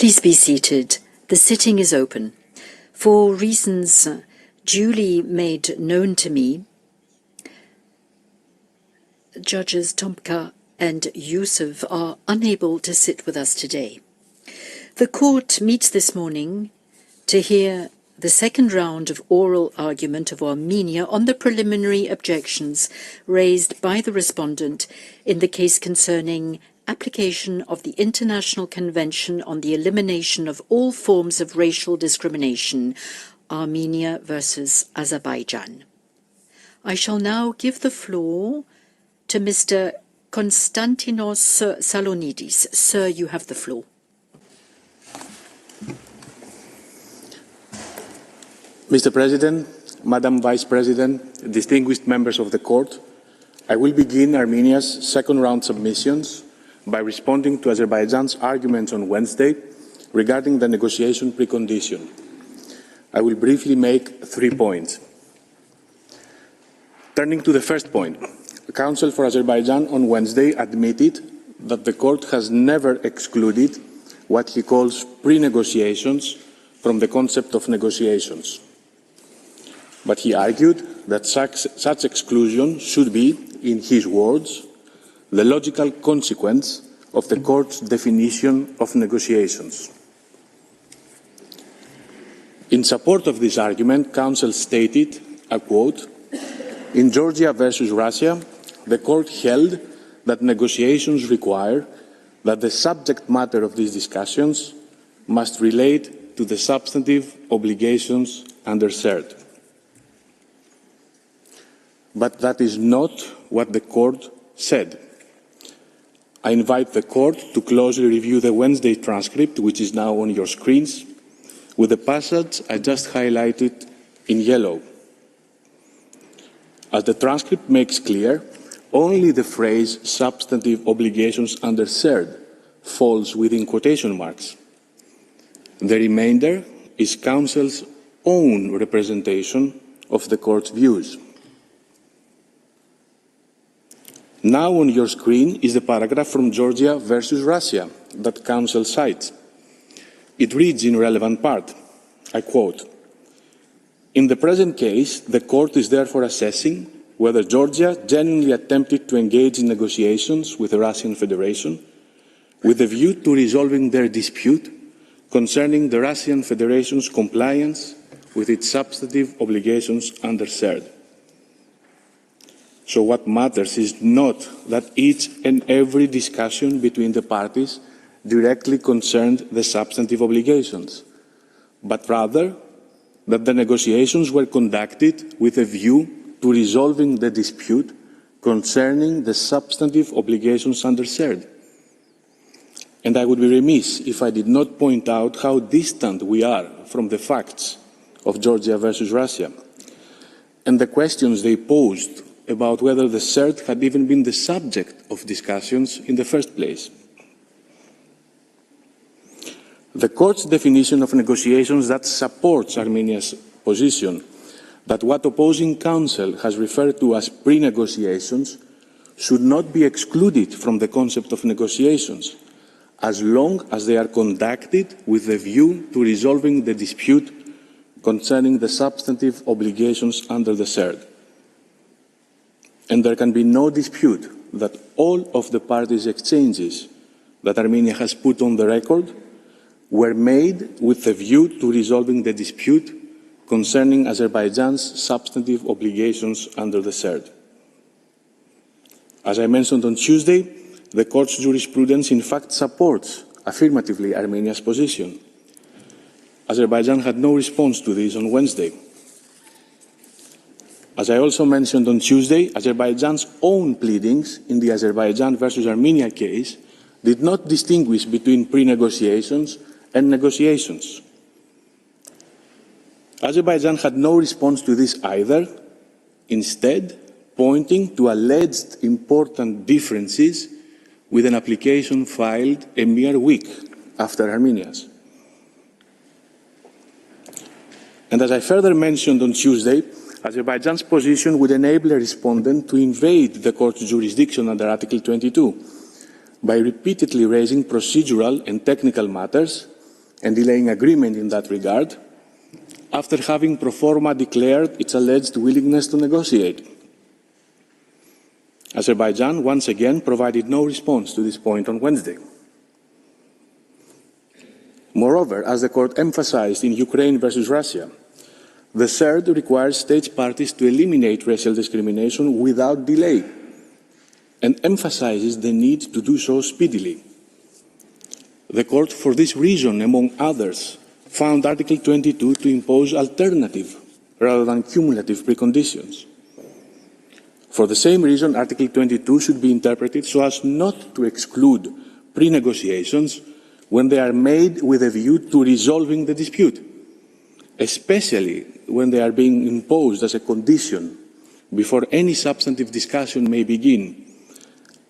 Please be seated. The sitting is open. For reasons duly made known to me, Judges Tomka and Yusuf are unable to sit with us today. The court meets this morning to hear the second round of oral argument of Armenia on the preliminary objections raised by the respondent in the case concerning application of the International Convention on the Elimination of All Forms of Racial Discrimination, Armenia versus Azerbaijan. I shall now give the floor to Mr. Konstantinos Salonidis. Sir, you have the floor. Mr. President, Madam Vice President, distinguished members of the Court, I will begin Armenia's second round submissions by responding to Azerbaijan's arguments on Wednesday regarding the negotiation precondition. I will briefly make 3 points. Turning to the first point, the Council for Azerbaijan on Wednesday admitted that the Court has never excluded what he calls pre-negotiations from the concept of negotiations. But he argued that such exclusion should be, in his words, the logical consequence of the Court's definition of negotiations. In support of this argument, Counsel stated, I quote, "In Georgia versus Russia, the Court held that negotiations require that the subject matter of these discussions must relate to the substantive obligations under CERD. But that is not what the Court said. I invite the Court to closely review the Wednesday transcript, which is now on your screens, with the passage I just highlighted in yellow. As the transcript makes clear, only the phrase substantive obligations under CERD falls within quotation marks. The remainder is Council's own representation of the Court's views. Now on your screen is the paragraph from Georgia versus Russia that Counsel cites. It reads in relevant part, I quote, "In the present case, the Court is therefore assessing whether Georgia genuinely attempted to engage in negotiations with the Russian Federation with a view to resolving their dispute concerning the Russian Federation's compliance with its substantive obligations under CERD. So what matters is not that each and every discussion between the parties directly concerned the substantive obligations, but rather that the negotiations were conducted with a view to resolving the dispute concerning the substantive obligations under CERD. And I would be remiss if I did not point out how distant we are from the facts of Georgia versus Russia and the questions they posed about whether the CERD had even been the subject of discussions in the first place. The Court's definition of negotiations that supports Armenia's position that what opposing counsel has referred to as pre-negotiations should not be excluded from the concept of negotiations, as long as they are conducted with a view to resolving the dispute concerning the substantive obligations under the CERD. And there can be no dispute that all of the parties' exchanges that Armenia has put on the record were made with a view to resolving the dispute concerning Azerbaijan's substantive obligations under the CERD. As I mentioned on Tuesday, the Court's jurisprudence in fact supports affirmatively Armenia's position. Azerbaijan had no response to this on Wednesday. As I also mentioned on Tuesday, Azerbaijan's own pleadings in the Azerbaijan versus Armenia case did not distinguish between pre-negotiations and negotiations. Azerbaijan had no response to this either, instead pointing to alleged important differences with an application filed a mere week after Armenia's. And as I further mentioned on Tuesday, Azerbaijan's position would enable a respondent to invade the Court's jurisdiction under Article 22 by repeatedly raising procedural and technical matters and delaying agreement in that regard, after having pro forma declared its alleged willingness to negotiate. Azerbaijan once again provided no response to this point on Wednesday. Moreover, as the court emphasized in Ukraine versus Russia, the third requires state parties to eliminate racial discrimination without delay and emphasizes the need to do so speedily. The court, for this reason, among others, found Article 22 to impose alternative rather than cumulative preconditions. For the same reason, Article 22 should be interpreted so as not to exclude pre-negotiations when they are made with a view to resolving the dispute, especially when they are being imposed as a condition before any substantive discussion may begin,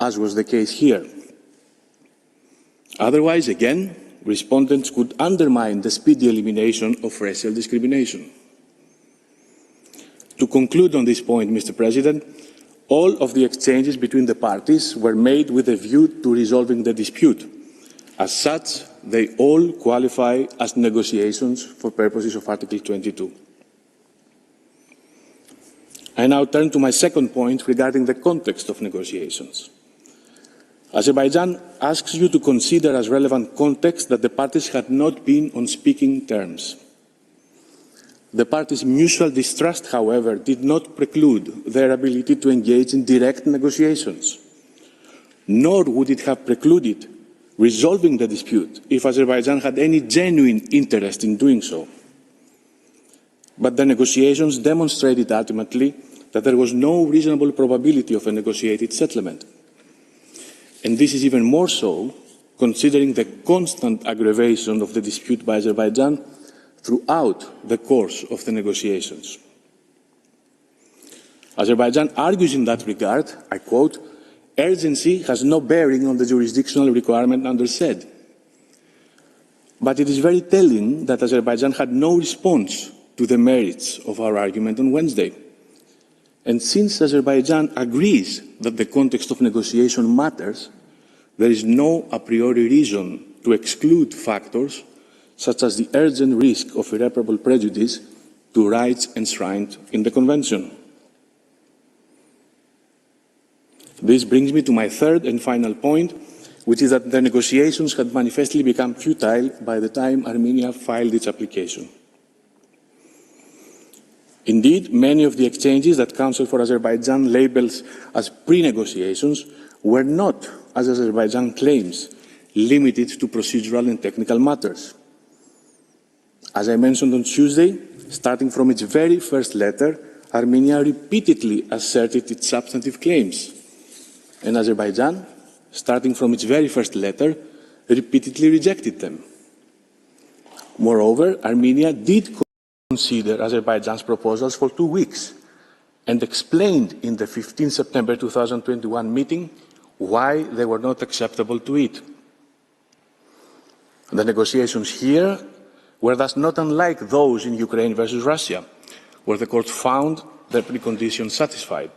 as was the case here. Otherwise, again, respondents could undermine the speedy elimination of racial discrimination. To conclude on this point, Mr. President, all of the exchanges between the parties were made with a view to resolving the dispute. As such, they all qualify as negotiations for purposes of Article 22. I now turn to my second point regarding the context of negotiations. Azerbaijan asks you to consider as relevant context that the parties had not been on speaking terms. The parties' mutual distrust, however, did not preclude their ability to engage in direct negotiations, nor would it have precluded resolving the dispute if Azerbaijan had any genuine interest in doing so. But the negotiations demonstrated ultimately that there was no reasonable probability of a negotiated settlement. And this is even more so considering the constant aggravation of the dispute by Azerbaijan throughout the course of the negotiations. Azerbaijan argues in that regard, I quote, "Urgency has no bearing on the jurisdictional requirement under SED." But it is very telling that Azerbaijan had no response to the merits of our argument on Wednesday. And since Azerbaijan agrees that the context of negotiation matters, there is no a priori reason to exclude factors such as the urgent risk of irreparable prejudice to rights enshrined in the Convention. This brings me to my third and final point, which is that the negotiations had manifestly become futile by the time Armenia filed its application. Indeed, many of the exchanges that Council for Azerbaijan labels as pre-negotiations were not, as Azerbaijan claims, limited to procedural and technical matters. As I mentioned on Tuesday, starting from its very first letter, Armenia repeatedly asserted its substantive claims, and Azerbaijan, starting from its very first letter, repeatedly rejected them. Moreover, Armenia did consider Azerbaijan's proposals for 2 weeks and explained in the 15 September 2021 meeting why they were not acceptable to it. The negotiations here were thus not unlike those in Ukraine versus Russia, where the court found the preconditions satisfied.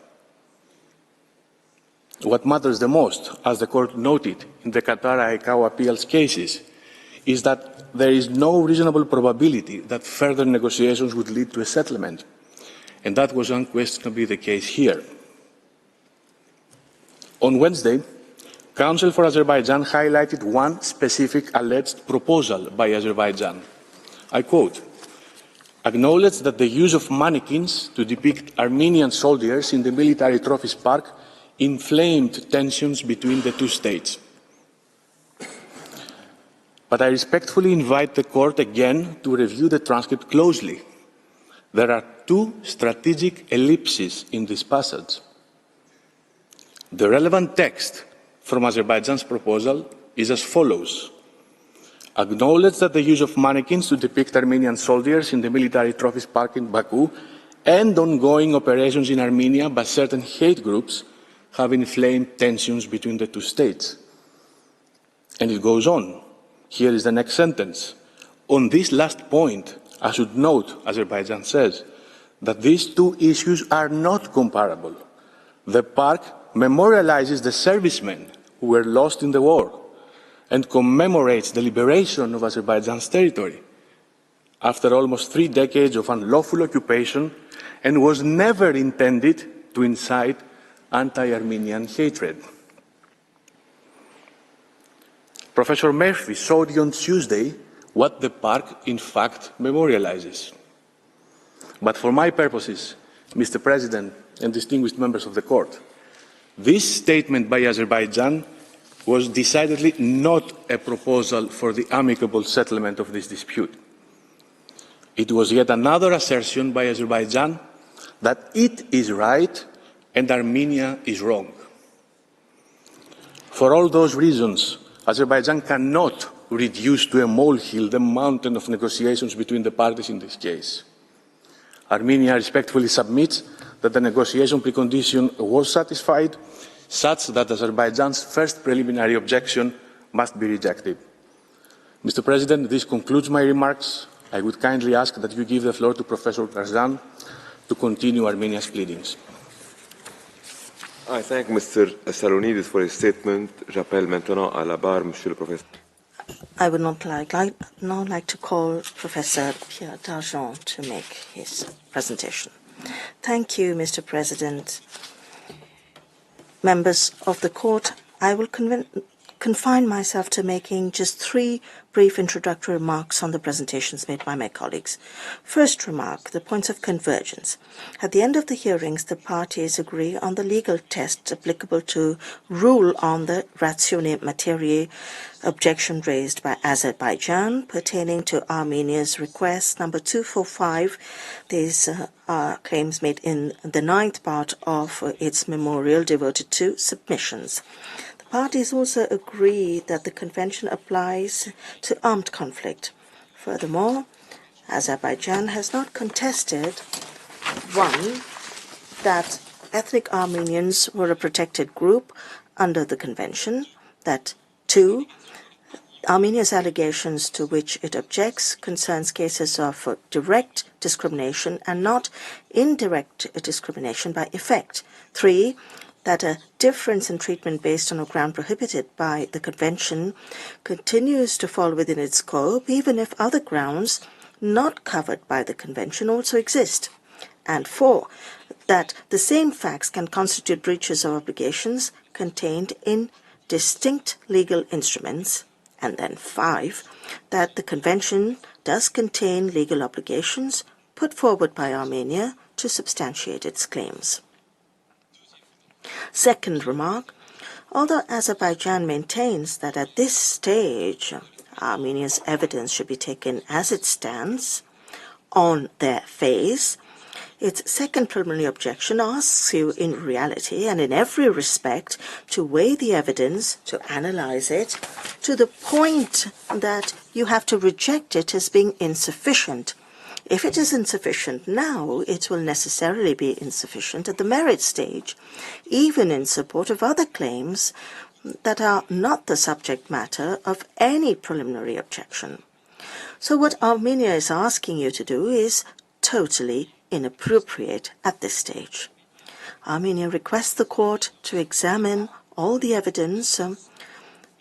What matters the most, as the court noted in the Qatar-Haaqa appeals cases, is that there is no reasonable probability that further negotiations would lead to a settlement, and that was unquestionably the case here. On Wednesday, Council for Azerbaijan highlighted one specific alleged proposal by Azerbaijan. I quote, "Acknowledge that the use of mannequins to depict Armenian soldiers in the military trophies park inflamed tensions between the two states. But I respectfully invite the court again to review the transcript closely. There are two strategic ellipses in this passage. The relevant text from Azerbaijan's proposal is as follows. Acknowledge that the use of mannequins to depict Armenian soldiers in the military trophies park in Baku and ongoing operations in Armenia by certain hate groups have inflamed tensions between the two states." And it goes on. Here is the next sentence. On this last point, I should note, Azerbaijan says, that these two issues are not comparable. The park memorializes the servicemen who were lost in the war. and commemorates the liberation of Azerbaijan's territory after almost 3 decades of unlawful occupation and was never intended to incite anti-Armenian hatred. Professor Murphy showed you on Tuesday what the park in fact memorializes. But for my purposes, Mr. President and distinguished members of the Court, this statement by Azerbaijan was decidedly not a proposal for the amicable settlement of this dispute. It was yet another assertion by Azerbaijan that it is right and Armenia is wrong. For all those reasons, Azerbaijan cannot reduce to a molehill the mountain of negotiations between the parties in this case. Armenia respectfully submits that the negotiation precondition was satisfied, such that Azerbaijan's first preliminary objection must be rejected. Mr. President, this concludes my remarks. I would kindly ask that you give the floor to Professor Karzan to continue Armenia's pleadings. I thank Mr. Salonidis for his statement. J'appelle maintenant à la barre, Monsieur le Professeur. I would not like to call Professor Pierre Dargent to make his presentation. Thank you, Mr. President. Members of the Court, I will confine myself to making just 3 brief introductory remarks on the presentations made by my colleagues. First remark, the points of convergence. At the end of the hearings, the parties agree on the legal test applicable to rule on the ratione materiae objection raised by Azerbaijan pertaining to Armenia's request number 245. These are claims made in the 9th part of its memorial devoted to submissions. Parties also agree that the Convention applies to armed conflict. Furthermore, Azerbaijan has not contested, 1, that ethnic Armenians were a protected group under the Convention, that 2, Armenia's allegations to which it objects concerns cases of direct discrimination and not indirect discrimination by effect. 3, that a difference in treatment based on a ground prohibited by the Convention continues to fall within its scope, even if other grounds not covered by the Convention also exist. And 4, that the same facts can constitute breaches of obligations contained in distinct legal instruments. And then 5, that the Convention does contain legal obligations put forward by Armenia to substantiate its claims. Second remark, although Azerbaijan maintains that at this stage Armenia's evidence should be taken as it stands on their face, its second preliminary objection asks you in reality and in every respect to weigh the evidence, to analyze it, to the point that you have to reject it as being insufficient. If it is insufficient now, it will necessarily be insufficient at the merit stage, even in support of other claims that are not the subject matter of any preliminary objection. So what Armenia is asking you to do is totally inappropriate at this stage. Armenia requests the Court to examine all the evidence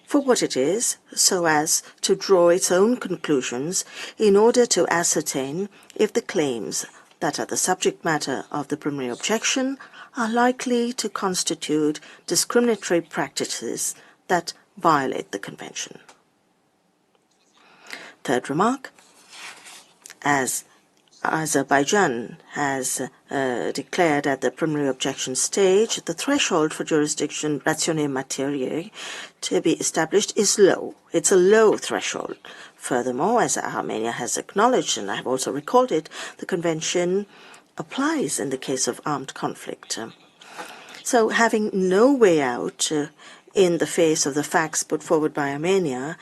for what it is, so as to draw its own conclusions in order to ascertain if the claims that are the subject matter of the preliminary objection are likely to constitute discriminatory practices that violate the Convention. Third remark, as Azerbaijan has declared at the preliminary objection stage, the threshold for jurisdiction ratione materiae to be established is low. It's a low threshold. Furthermore, as Armenia has acknowledged, and I have also recalled it, the Convention applies in the case of armed conflict. So having no way out in the face of the facts put forward by Armenia,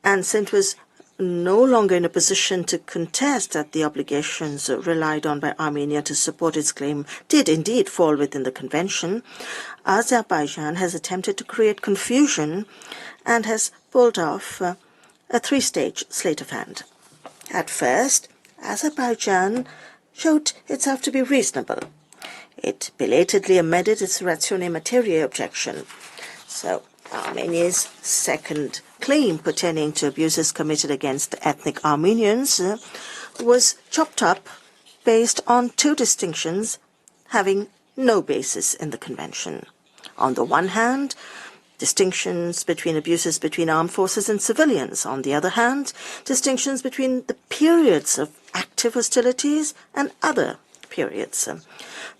and since it was no longer in a position to contest that the obligations relied on by Armenia to support its claim did indeed fall within the Convention, Azerbaijan has attempted to create confusion and has pulled off a 3-stage sleight of hand. At first, Azerbaijan showed itself to be reasonable. It belatedly amended its ratione materiae objection, So, Armenia's second claim pertaining to abuses committed against ethnic Armenians was chopped up based on two distinctions having no basis in the Convention. On the one hand, distinctions between abuses between armed forces and civilians. On the other hand, distinctions between the periods of active hostilities and other periods.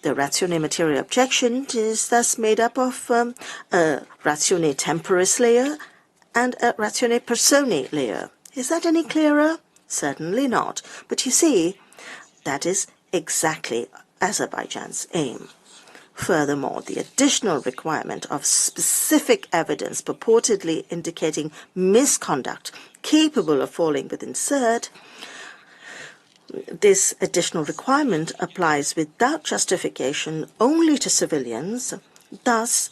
The ratione materia objection is thus made up of a ratione temporis layer and a ratione personae layer. Is that any clearer? Certainly not. But you see, that is exactly Azerbaijan's aim. Furthermore, the additional requirement of specific evidence purportedly indicating misconduct capable of falling within cert, this additional requirement applies without justification only to civilians, thus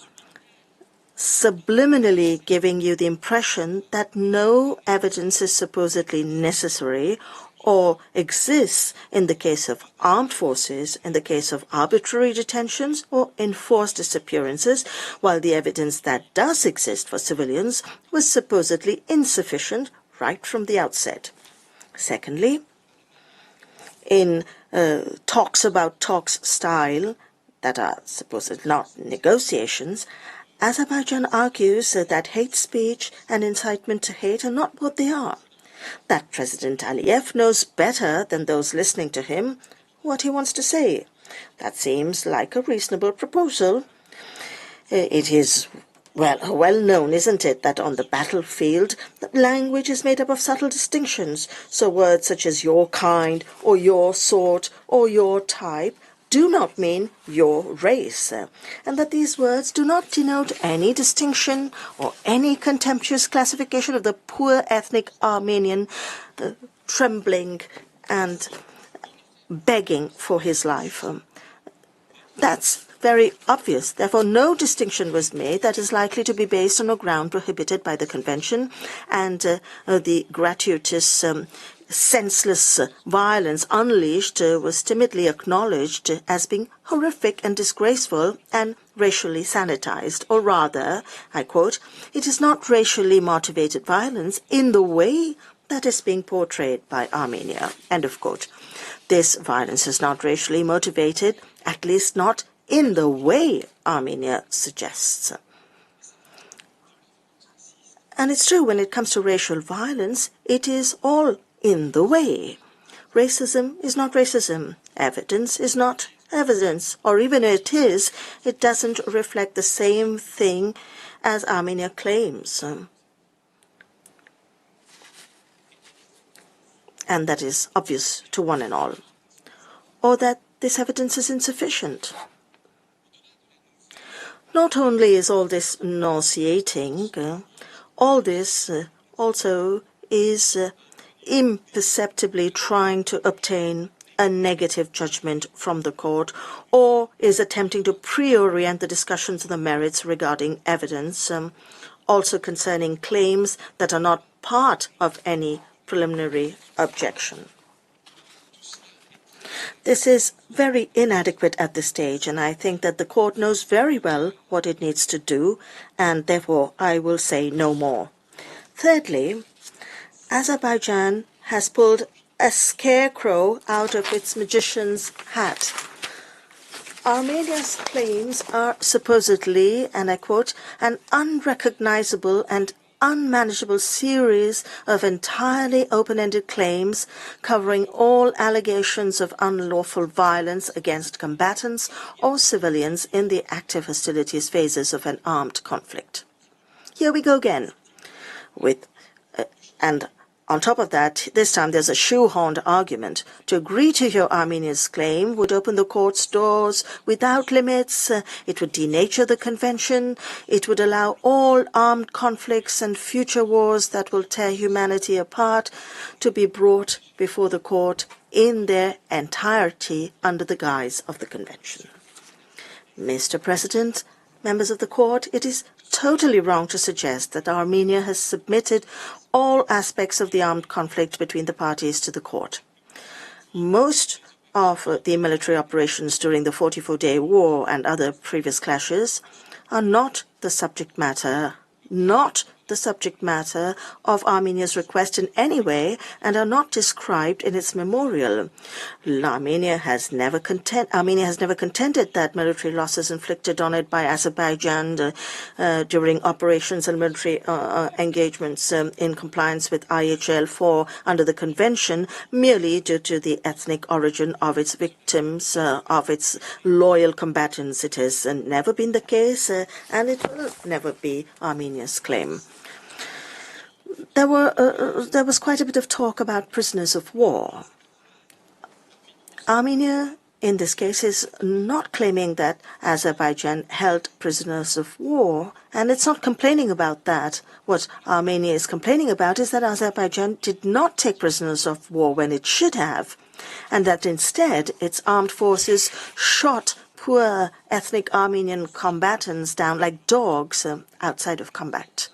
subliminally giving you the impression that no evidence is supposedly necessary or exists in the case of armed forces, in the case of arbitrary detentions or enforced disappearances, while the evidence that does exist for civilians was supposedly insufficient right from the outset. Secondly, in talks about talks style that are supposedly not negotiations, Azerbaijan argues that hate speech and incitement to hate are not what they are. That President Aliyev knows better than those listening to him what he wants to say. That seems like a reasonable proposal. It is well known, isn't it, that on the battlefield, language is made up of subtle distinctions. So words such as your kind, or your sort, or your type do not mean your race, and that these words do not denote any distinction or any contemptuous classification of the poor ethnic Armenian trembling and begging for his life. That's very obvious. Therefore, no distinction was made that is likely to be based on a ground prohibited by the Convention, and the gratuitous senseless violence unleashed was timidly acknowledged as being horrific and disgraceful and racially sanitized. Or rather, I quote, "It is not racially motivated violence in the way that is being portrayed by Armenia." End of quote. This violence is not racially motivated, at least not in the way Armenia suggests. And it's true, when it comes to racial violence, it is all in the way. Racism is not racism. Evidence is not evidence. Or even if it doesn't reflect the same thing as Armenia claims. And that is obvious to one and all. Or that this evidence is insufficient. Not only is all this nauseating, all this also is imperceptibly trying to obtain a negative judgment from the court, or is attempting to pre-orient the discussions of the merits regarding evidence, also concerning claims that are not part of any preliminary objection. This is very inadequate at this stage, and I think that the court knows very well what it needs to do, and therefore I will say no more. Thirdly, Azerbaijan has pulled a scarecrow out of its magician's hat. Armenia's claims are supposedly, and I quote, "an unrecognizable and unmanageable series of entirely open-ended claims covering all allegations of unlawful violence against combatants or civilians in the active hostilities phases of an armed conflict." Here we go again. And on top of that, this time there's a shoehorned argument. To agree to hear Armenia's claim would open the court's doors without limits. It would denature the convention. It would allow all armed conflicts and future wars that will tear humanity apart to be brought before the court in their entirety under the guise of the convention. Mr. President, members of the court, it is totally wrong to suggest that Armenia has submitted all aspects of the armed conflict between the parties to the court. Most of the military operations during the 44-day war and other previous clashes are not the subject matter of Armenia's request in any way and are not described in its memorial. Armenia has never contended that military losses inflicted on it by Azerbaijan during operations and military engagements in compliance with IHL 4 under the convention merely due to the ethnic origin of its victims, of its loyal combatants. It has never been the case and it will never be Armenia's claim. There was quite a bit of talk about prisoners of war. Armenia, in this case, is not claiming that Azerbaijan held prisoners of war, and it's not complaining about that. What Armenia is complaining about is that Azerbaijan did not take prisoners of war when it should have, and that instead its armed forces shot poor ethnic Armenian combatants down like dogs outside of combat.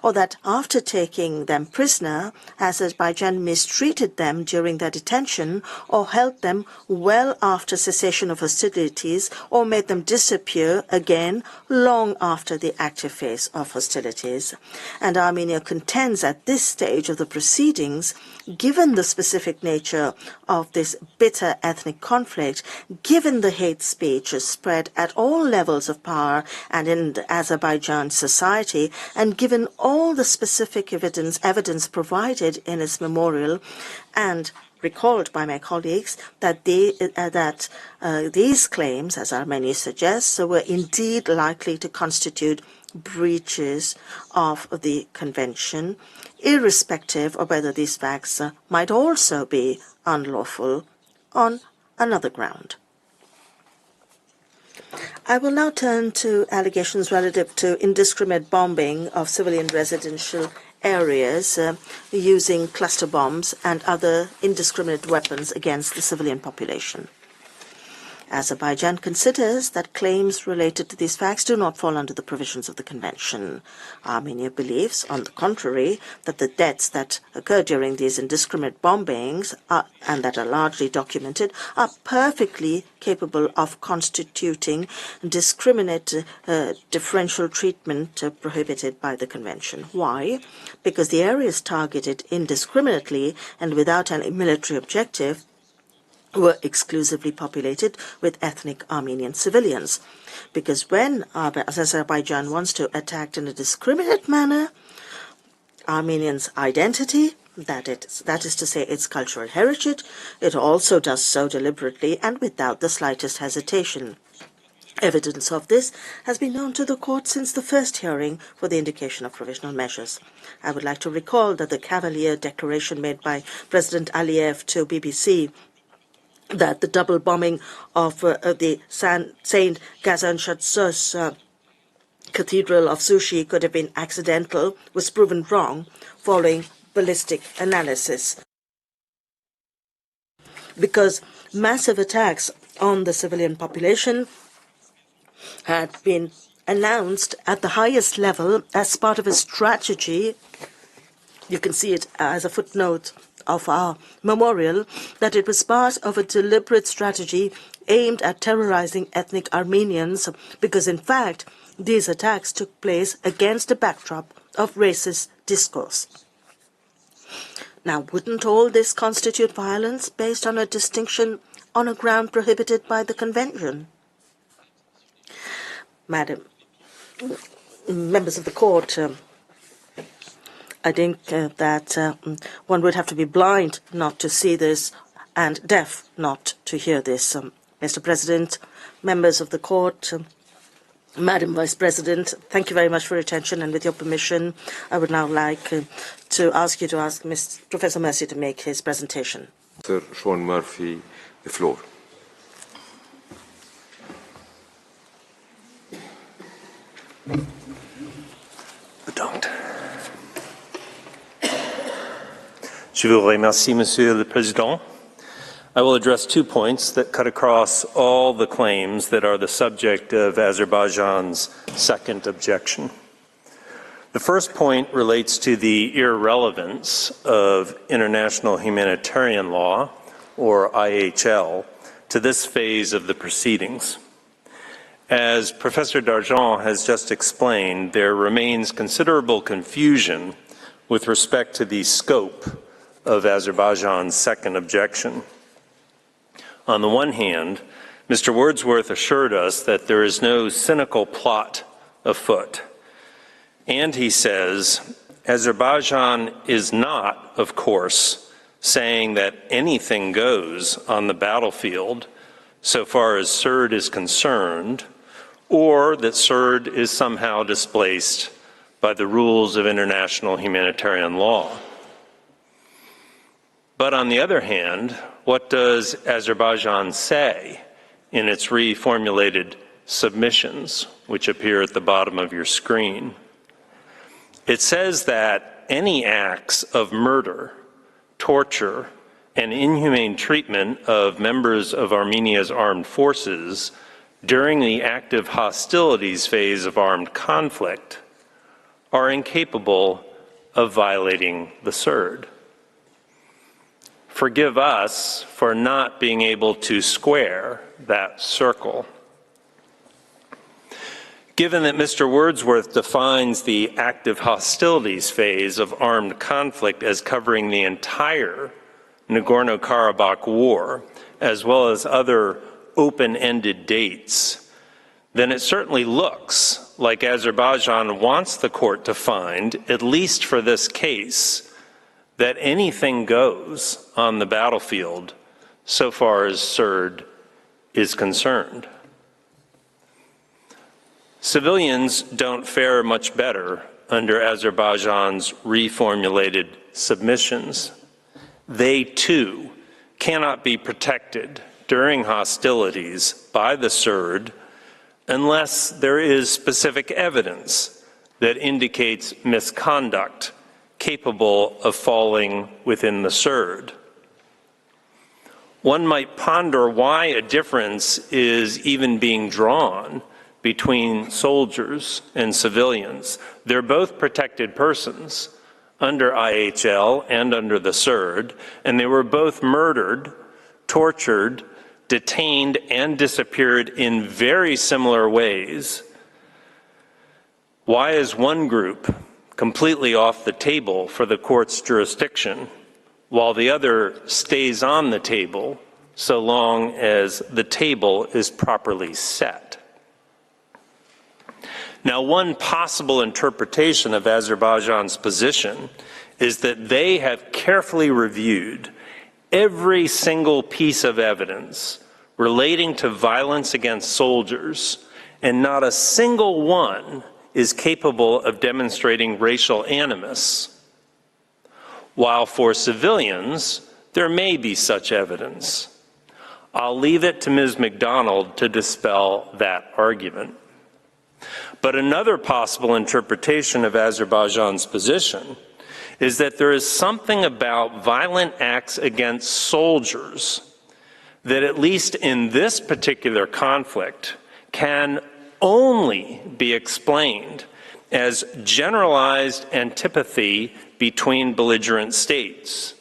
Or that after taking them prisoner, Azerbaijan mistreated them during their detention or held them well after cessation of hostilities or made them disappear again long after the active phase of hostilities. And Armenia contends at this stage of the proceedings, given the specific nature of this bitter ethnic conflict, given the hate speech spread at all levels of power and in Azerbaijan society, and given all the specific evidence provided in its memorial, and recalled by my colleagues that these claims, as Armenia suggests, were indeed likely to constitute breaches of the convention, irrespective of whether these facts might also be unlawful on another ground. I will now turn to allegations relative to indiscriminate bombing of civilian residential areas using cluster bombs and other indiscriminate weapons against the civilian population. Azerbaijan considers that claims related to these facts do not fall under the provisions of the Convention. Armenia believes, on the contrary, that the deaths that occur during these indiscriminate bombings and that are largely documented are perfectly capable of constituting discriminate differential treatment prohibited by the Convention. Why? Because the areas targeted indiscriminately and without any military objective were exclusively populated with ethnic Armenian civilians. Because when Azerbaijan wants to attack in a discriminate manner Armenians' identity, that is to say its cultural heritage, it also does so deliberately and without the slightest hesitation. Evidence of this has been known to the court since the first hearing for the indication of provisional measures. I would like to recall that the cavalier declaration made by President Aliyev to BBC that the double bombing of the Saint Gazan-Shatsos Cathedral of Sushi could have been accidental was proven wrong following ballistic analysis. Because massive attacks on the civilian population had been announced at the highest level as part of a strategy. You can see it as a footnote of our memorial, that it was part of a deliberate strategy aimed at terrorizing ethnic Armenians, because in fact these attacks took place against a backdrop of racist discourse. Now, wouldn't all this constitute violence based on a distinction on a ground prohibited by the Convention? Madam, members of the court, I think that one would have to be blind not to see this and deaf not to hear this. Mr. President, members of the court, Madam Vice President, thank you very much for your attention, and with your permission, I would now like to ask you to ask Professor Mercy to make his presentation. Sir Sean Murphy, the floor. Je vous remercie, Monsieur le Président. I will address 2 points that cut across all the claims that are the subject of Azerbaijan's second objection. The first point relates to the irrelevance of international humanitarian law, or IHL, to this phase of the proceedings. As Professor Dargent has just explained, there remains considerable confusion with respect to the scope of Azerbaijan's second objection. On the one hand, Mr. Wordsworth assured us that there is no cynical plot afoot. And he says, Azerbaijan is not, of course, saying that anything goes on the battlefield so far as Surd is concerned, or that Surd is somehow displaced by the rules of international humanitarian law. But on the other hand, what does Azerbaijan say in its reformulated submissions, which appear at the bottom of your screen? It says that any acts of murder, torture, and inhumane treatment of members of Armenia's armed forces during the active hostilities phase of armed conflict are incapable of violating the Surd. Forgive us for not being able to square that circle. Given that Mr. Wordsworth defines the active hostilities phase of armed conflict as covering the entire Nagorno-Karabakh war, as well as other open-ended dates, then it certainly looks like Azerbaijan wants the court to find, at least for this case, that anything goes on the battlefield so far as Surd is concerned. Civilians don't fare much better under Azerbaijan's reformulated submissions. They, too, cannot be protected during hostilities by the Surd unless there is specific evidence that indicates misconduct capable of falling within the Surd. One might ponder why a difference is even being drawn between soldiers and civilians. They're both protected persons under IHL and under the Surd, and they were both murdered, tortured, detained, and disappeared in very similar ways. Why is one group completely off the table for the court's jurisdiction, while the other stays on the table so long as the table is properly set? Now, one possible interpretation of Azerbaijan's position is that they have carefully reviewed every single piece of evidence relating to violence against soldiers, and not a single one is capable of demonstrating racial animus, while for civilians, there may be such evidence. I'll leave it to Ms. McDonald to dispel that argument. But another possible interpretation of Azerbaijan's position is that there is something about violent acts against soldiers that, at least in this particular conflict, can only be explained as generalized antipathy between belligerent states,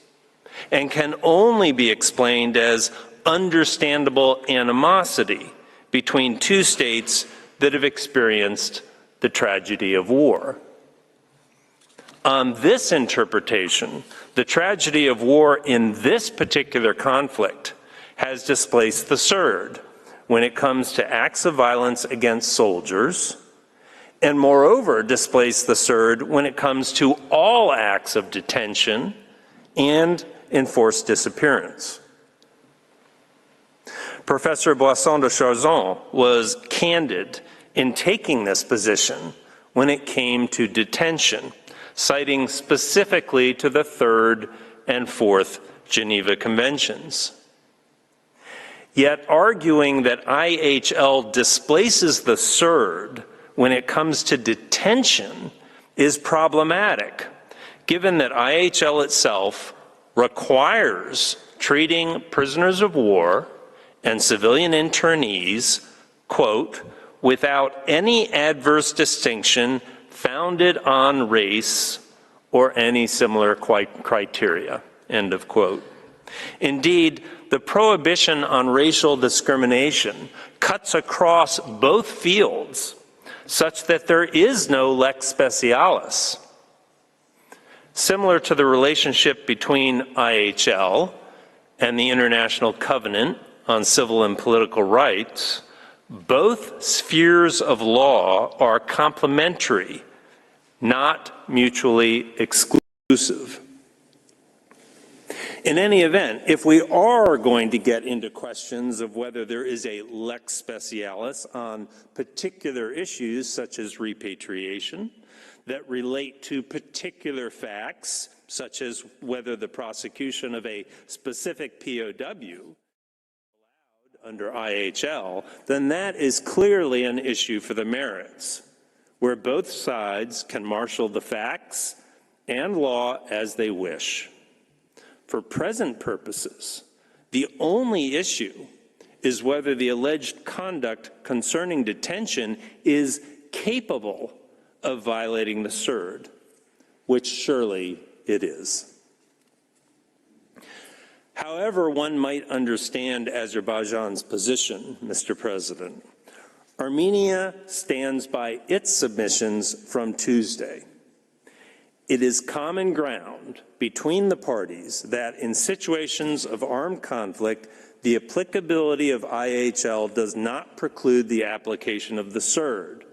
and can only be explained as understandable animosity between two states that have experienced the tragedy of war. On this interpretation, the tragedy of war in this particular conflict has displaced the Surd when it comes to acts of violence against soldiers, and moreover displaced the Surd when it comes to all acts of detention and enforced disappearance. Professor Boisson de Charzon was candid in taking this position when it came to detention, citing specifically to the Third and Fourth Geneva Conventions. Yet arguing that IHL displaces the Surd when it comes to detention is problematic, given that IHL itself requires treating prisoners of war and civilian internees, quote, without any adverse distinction founded on race or any similar criteria, end of quote. Indeed, the prohibition on racial discrimination cuts across both fields such that there is no lex specialis. Similar to the relationship between IHL and the International Covenant on Civil and Political Rights, both spheres of law are complementary, not mutually exclusive. In any event, if we are going to get into questions of whether there is a lex specialis on particular issues such as repatriation that relate to particular facts, such as whether the prosecution of a specific POW allowed under IHL, then that is clearly an issue for the merits, where both sides can marshal the facts and law as they wish. For present purposes, the only issue is whether the alleged conduct concerning detention is capable of violating the CERD, which surely it is. However one might understand Azerbaijan's position, Mr. President, Armenia stands by its submissions from Tuesday. It is common ground between the parties that in situations of armed conflict, the applicability of IHL does not preclude the application of the CERD,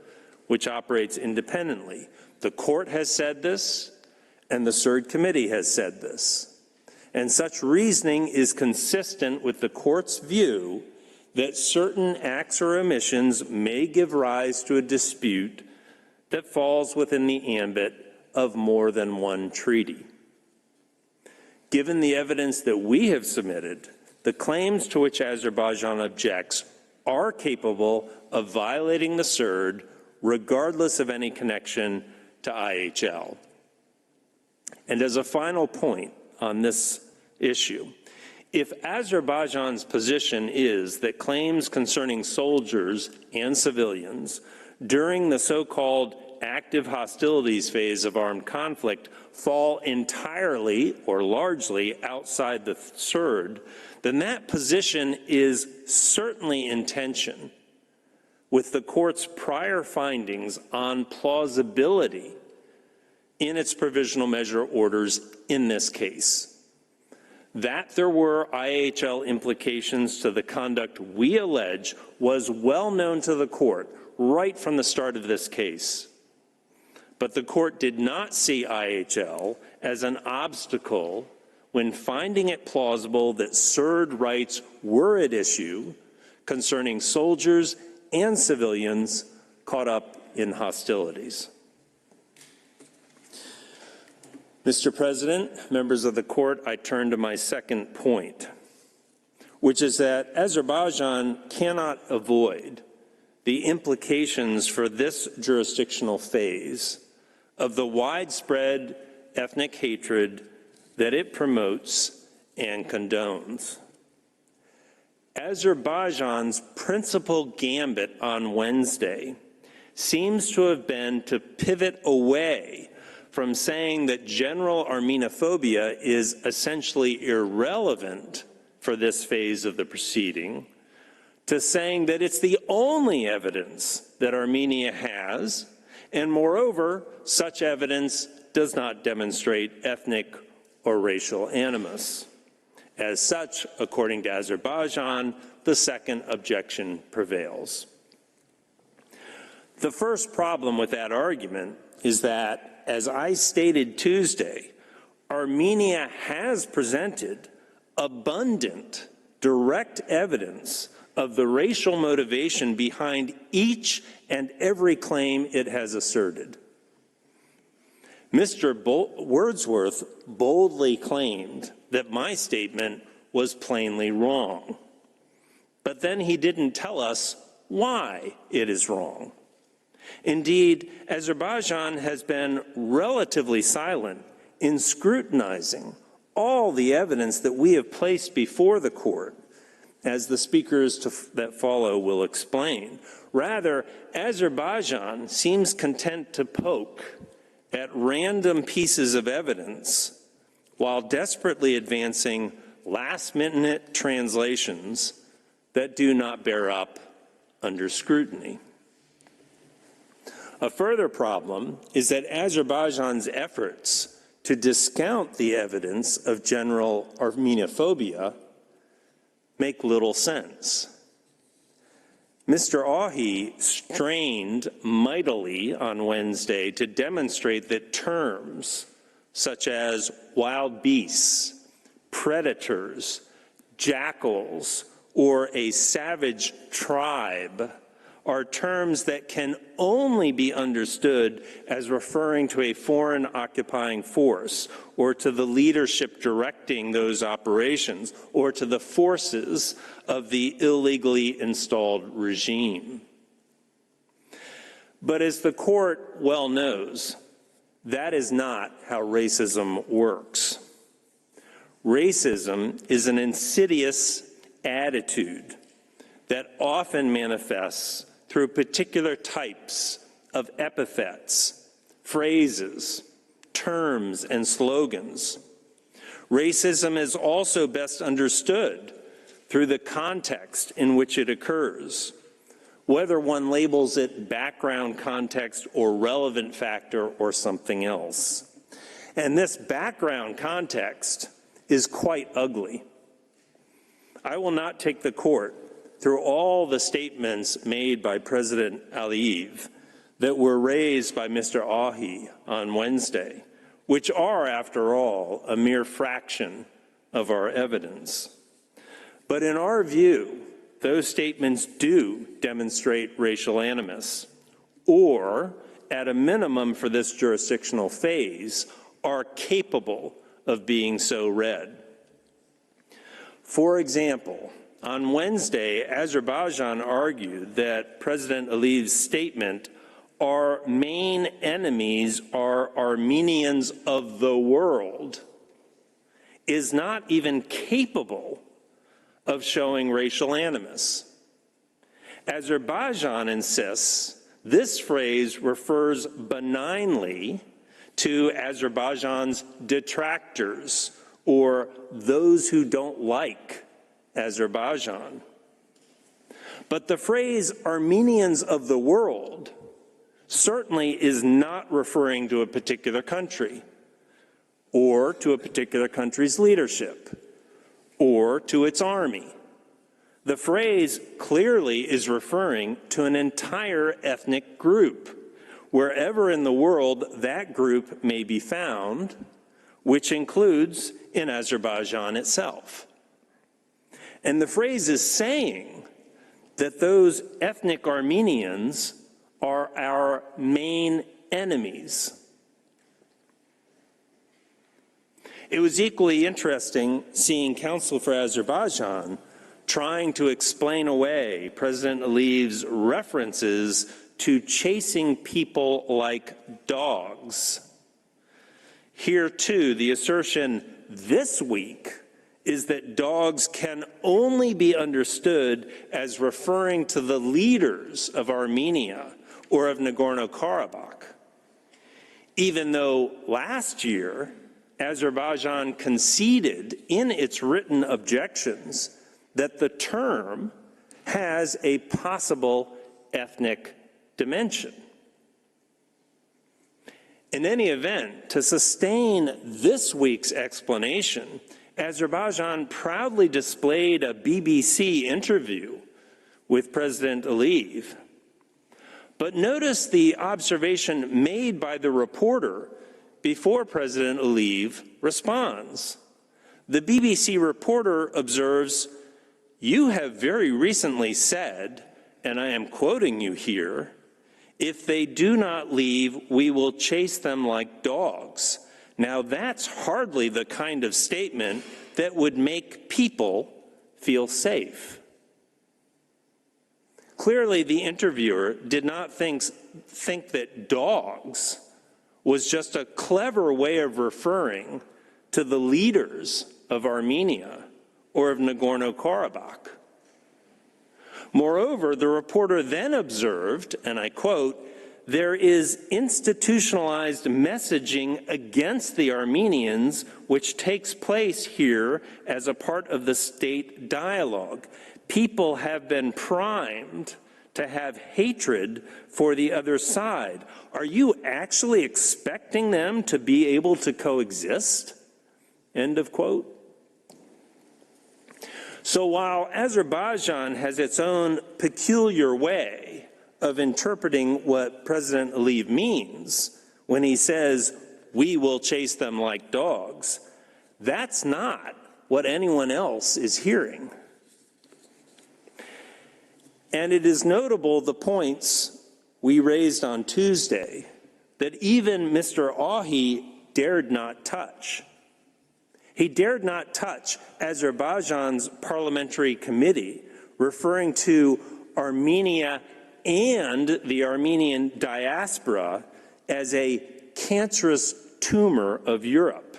which operates independently. The court has said this, and the CERD committee has said this. And such reasoning is consistent with the court's view that certain acts or omissions may give rise to a dispute that falls within the ambit of more than one treaty. Given the evidence that we have submitted, the claims to which Azerbaijan objects are capable of violating the CERD regardless of any connection to IHL. And as a final point on this issue, if Azerbaijan's position is that claims concerning soldiers and civilians during the so-called active hostilities phase of armed conflict fall entirely or largely outside the CERD, then that position is certainly in tension with the court's prior findings on plausibility in its provisional measure orders in this case. That there were IHL implications to the conduct we allege was well known to the court right from the start of this case. But the court did not see IHL as an obstacle when finding it plausible that CERD rights were at issue concerning soldiers and civilians caught up in hostilities. Mr. President, members of the court, I turn to my second point, which is that Azerbaijan cannot avoid the implications for this jurisdictional phase of the widespread ethnic hatred that it promotes and condones. Azerbaijan's principal gambit on Wednesday seems to have been to pivot away from saying that general Armenophobia is essentially irrelevant for this phase of the proceeding, to saying that it's the only evidence that Armenia has, and moreover, such evidence does not demonstrate ethnic or racial animus. As such, according to Azerbaijan, the second objection prevails. The first problem with that argument is that, as I stated Tuesday, Armenia has presented abundant, direct evidence of the racial motivation behind each and every claim it has asserted. Mr. Wordsworth boldly claimed that my statement was plainly wrong, but then he didn't tell us why it is wrong. Indeed, Azerbaijan has been relatively silent in scrutinizing all the evidence that we have placed before the court, as the speakers that follow will explain. Rather, Azerbaijan seems content to poke at random pieces of evidence while desperately advancing last-minute translations that do not bear up under scrutiny. A further problem is that Azerbaijan's efforts to discount the evidence of general Armenophobia make little sense. Mr. Ahi strained mightily on Wednesday to demonstrate that terms such as wild beasts, predators, jackals, or a savage tribe are terms that can only be understood as referring to a foreign occupying force or to the leadership directing those operations or to the forces of the illegally installed regime. But as the court well knows, that is not how racism works. Racism is an insidious attitude that often manifests through particular types of epithets, phrases, terms, and slogans. Racism is also best understood through the context in which it occurs, whether one labels it background context or relevant factor or something else. And this background context is quite ugly. I will not take the court through all the statements made by President Aliyev that were raised by Mr. Ahi on Wednesday, which are, after all, a mere fraction of our evidence. But in our view, those statements do demonstrate racial animus, or, at a minimum for this jurisdictional phase, are capable of being so read. For example, on Wednesday, Azerbaijan argued that President Aliyev's statement, "Our main enemies are Armenians of the world," is not even capable of showing racial animus. Azerbaijan insists this phrase refers benignly to Azerbaijan's detractors, or those who don't like Azerbaijan. But the phrase Armenians of the world certainly is not referring to a particular country, or to a particular country's leadership, or to its army. The phrase clearly is referring to an entire ethnic group, wherever in the world that group may be found, which includes in Azerbaijan itself. And the phrase is saying that those ethnic Armenians are our main enemies. It was equally interesting seeing Counsel for Azerbaijan trying to explain away President Aliyev's references to chasing people like dogs. Here, too, the assertion this week is that dogs can only be understood as referring to the leaders of Armenia or of Nagorno-Karabakh, even though last year Azerbaijan conceded in its written objections that the term has a possible ethnic dimension. In any event, to sustain this week's explanation, Azerbaijan proudly displayed a BBC interview with President Aliyev. But notice the observation made by the reporter before President Aliyev responds. The BBC reporter observes, "You have very recently said, and I am quoting you here, if they do not leave, we will chase them like dogs. Now that's hardly the kind of statement that would make people feel safe." Clearly, the interviewer did not think that dogs was just a clever way of referring to the leaders of Armenia or of Nagorno-Karabakh. Moreover, the reporter then observed, and I quote, there is institutionalized messaging against the Armenians, which takes place here as a part of the state dialogue. People have been primed to have hatred for the other side. Are you actually expecting them to be able to coexist? End of quote. So while Azerbaijan has its own peculiar way of interpreting what President Aliyev means when he says, "We will chase them like dogs," that's not what anyone else is hearing. And it is notable the points we raised on Tuesday that even Mr. Ahi dared not touch. He dared not touch Azerbaijan's parliamentary committee, referring to Armenia and the Armenian diaspora as a cancerous tumor of Europe.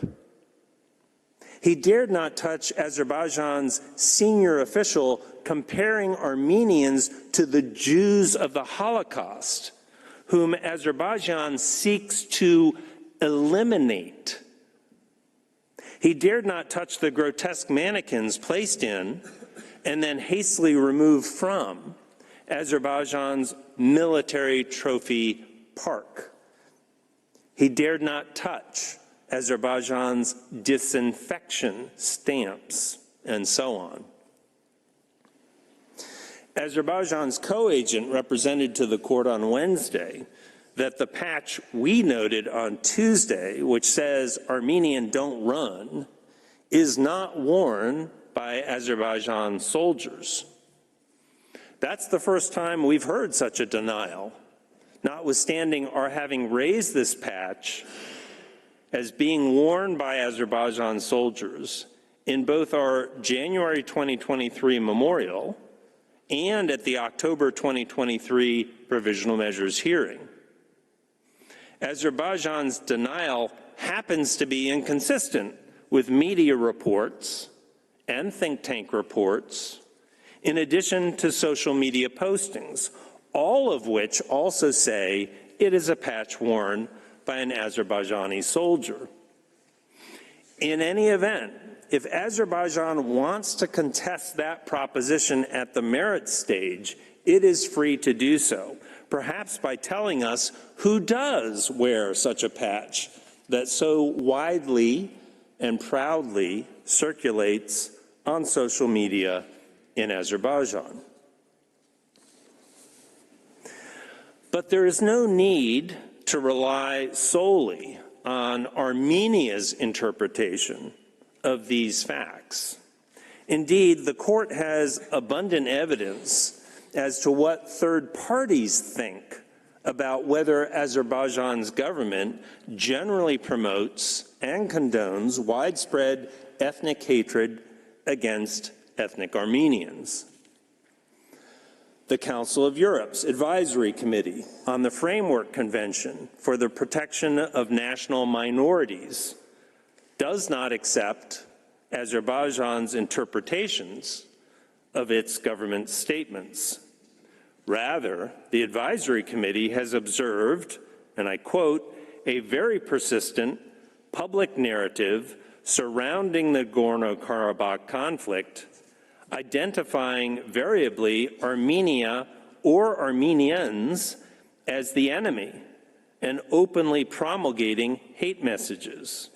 He dared not touch Azerbaijan's senior official, comparing Armenians to the Jews of the Holocaust, whom Azerbaijan seeks to eliminate. He dared not touch the grotesque mannequins placed in and then hastily removed from Azerbaijan's military trophy park. He dared not touch Azerbaijan's disinfection stamps, and so on. Azerbaijan's co-agent represented to the court on Wednesday that the patch we noted on Tuesday, which says Armenian don't run, is not worn by Azerbaijan soldiers. That's the first time we've heard such a denial, notwithstanding our having raised this patch as being worn by Azerbaijan soldiers in both our January 2023 memorial and at the October 2023 provisional measures hearing. Azerbaijan's denial happens to be inconsistent with media reports and think tank reports, in addition to social media postings, all of which also say it is a patch worn by an Azerbaijani soldier. In any event, if Azerbaijan wants to contest that proposition at the merits stage, it is free to do so, perhaps by telling us who does wear such a patch that so widely and proudly circulates on social media in Azerbaijan. But there is no need to rely solely on Armenia's interpretation of these facts. Indeed, the court has abundant evidence as to what third parties think about whether Azerbaijan's government generally promotes and condones widespread ethnic hatred against ethnic Armenians. The Council of Europe's Advisory Committee on the Framework Convention for the Protection of National Minorities does not accept Azerbaijan's interpretations of its government statements. Rather, the Advisory Committee has observed, and I quote, a very persistent public narrative surrounding the Nagorno-Karabakh conflict, identifying variably Armenia or Armenians as the enemy and openly promulgating hate messages.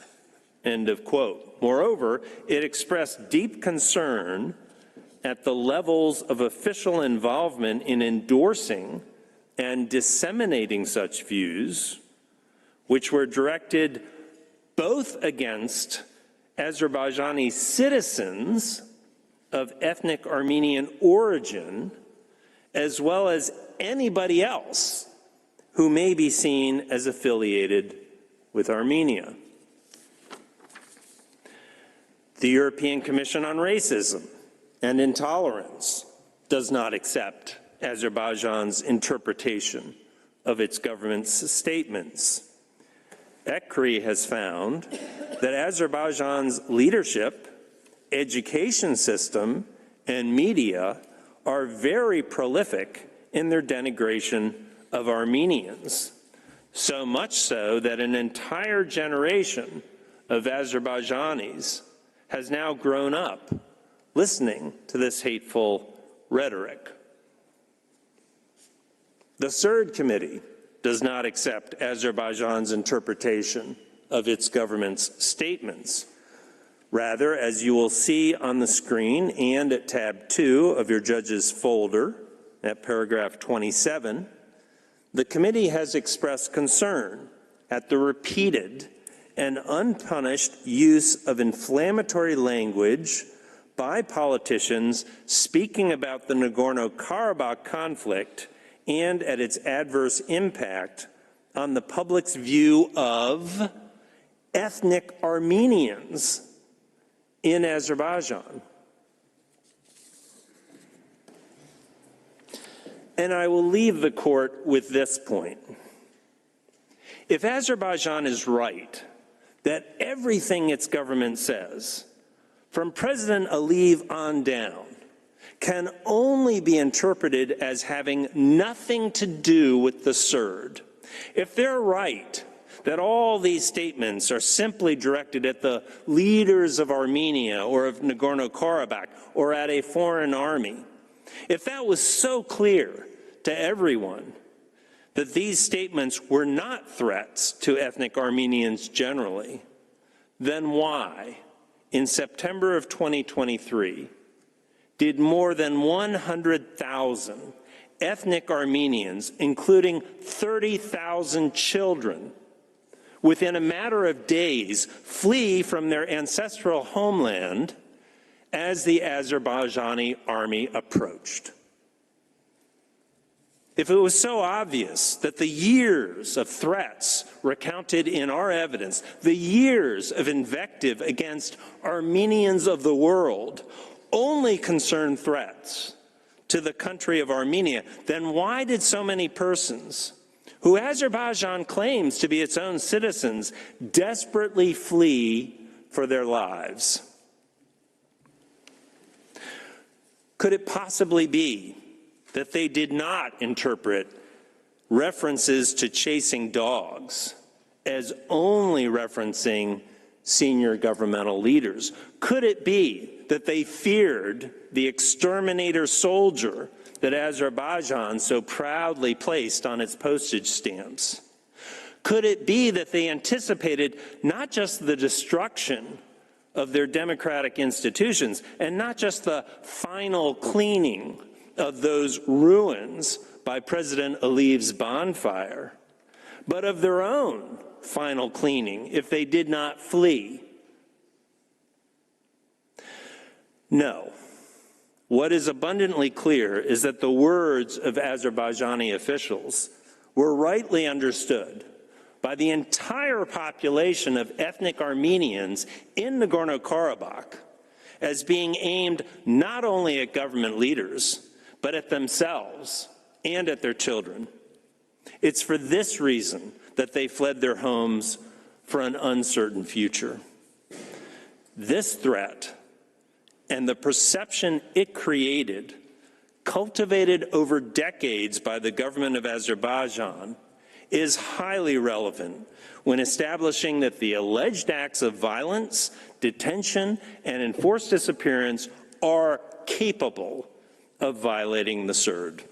End of quote. Moreover, it expressed deep concern at the levels of official involvement in endorsing and disseminating such views, which were directed both against Azerbaijani citizens of ethnic Armenian origin, as well as anybody else who may be seen as affiliated with Armenia. The European Commission on Racism and Intolerance does not accept Azerbaijan's interpretation of its government's statements. ECRI has found that Azerbaijan's leadership, education system, and media are very prolific in their denigration of Armenians, so much so that an entire generation of Azerbaijanis has now grown up listening to this hateful rhetoric. The Third Committee does not accept Azerbaijan's interpretation of its government's statements. Rather, as you will see on the screen and at tab 2 of your judge's folder, at paragraph 27, the committee has expressed concern at the repeated and unpunished use of inflammatory language by politicians speaking about the Nagorno-Karabakh conflict and at its adverse impact on the public's view of ethnic Armenians in Azerbaijan. And I will leave the court with this point. If Azerbaijan is right that everything its government says, from President Aliyev on down, can only be interpreted as having nothing to do with the Surd, if they're right that all these statements are simply directed at the leaders of Armenia or of Nagorno-Karabakh or at a foreign army, if that was so clear to everyone that these statements were not threats to ethnic Armenians generally, then why, in September of 2023, did more than 100,000 ethnic Armenians, including 30,000 children, within a matter of days flee from their ancestral homeland as the Azerbaijani army approached? If it was so obvious that the years of threats recounted in our evidence, the years of invective against Armenians of the world, only concern threats to the country of Armenia, then why did so many persons, who Azerbaijan claims to be its own citizens, desperately flee for their lives? Could it possibly be that they did not interpret references to chasing dogs as only referencing senior governmental leaders? Could it be that they feared the exterminator soldier that Azerbaijan so proudly placed on its postage stamps? Could it be that they anticipated not just the destruction of their democratic institutions and not just the final cleaning of those ruins by President Aliyev's bonfire, but of their own final cleaning if they did not flee? No. What is abundantly clear is that the words of Azerbaijani officials were rightly understood by the entire population of ethnic Armenians in Nagorno-Karabakh as being aimed not only at government leaders, but at themselves and at their children. It's for this reason that they fled their homes for an uncertain future. This threat and the perception it created, cultivated over decades by the government of Azerbaijan, is highly relevant when establishing that the alleged acts of violence, detention, and enforced disappearance are capable of violating the Surd.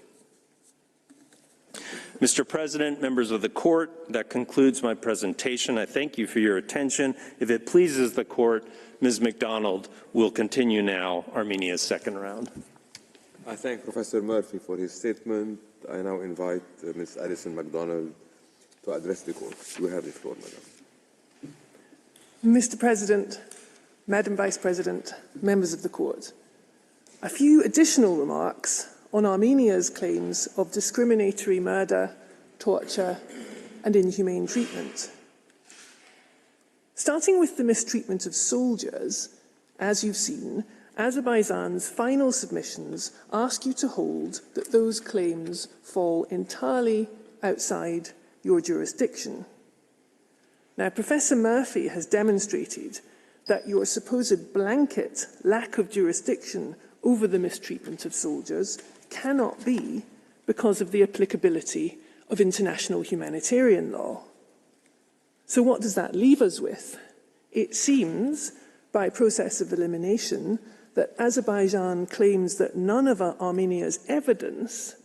Mr. President, members of the court, that concludes my presentation. I thank you for your attention. If it pleases the court, Ms. McDonald will continue now Armenia's second round. I thank Professor Murphy for his statement. I now invite Ms. Alison MacDonald to address the court. You have the floor, Madam. Mr. President, Madam Vice President, members of the court, a few additional remarks on Armenia's claims of discriminatory murder, torture, and inhumane treatment. Starting with the mistreatment of soldiers, as you've seen, Azerbaijan's final submissions ask you to hold that those claims fall entirely outside your jurisdiction. Now, Professor Murphy has demonstrated that your supposed blanket lack of jurisdiction over the mistreatment of soldiers cannot be because of the applicability of international humanitarian law. So what does that leave us with? It seems, by process of elimination, that Azerbaijan claims that none of Armenia's evidence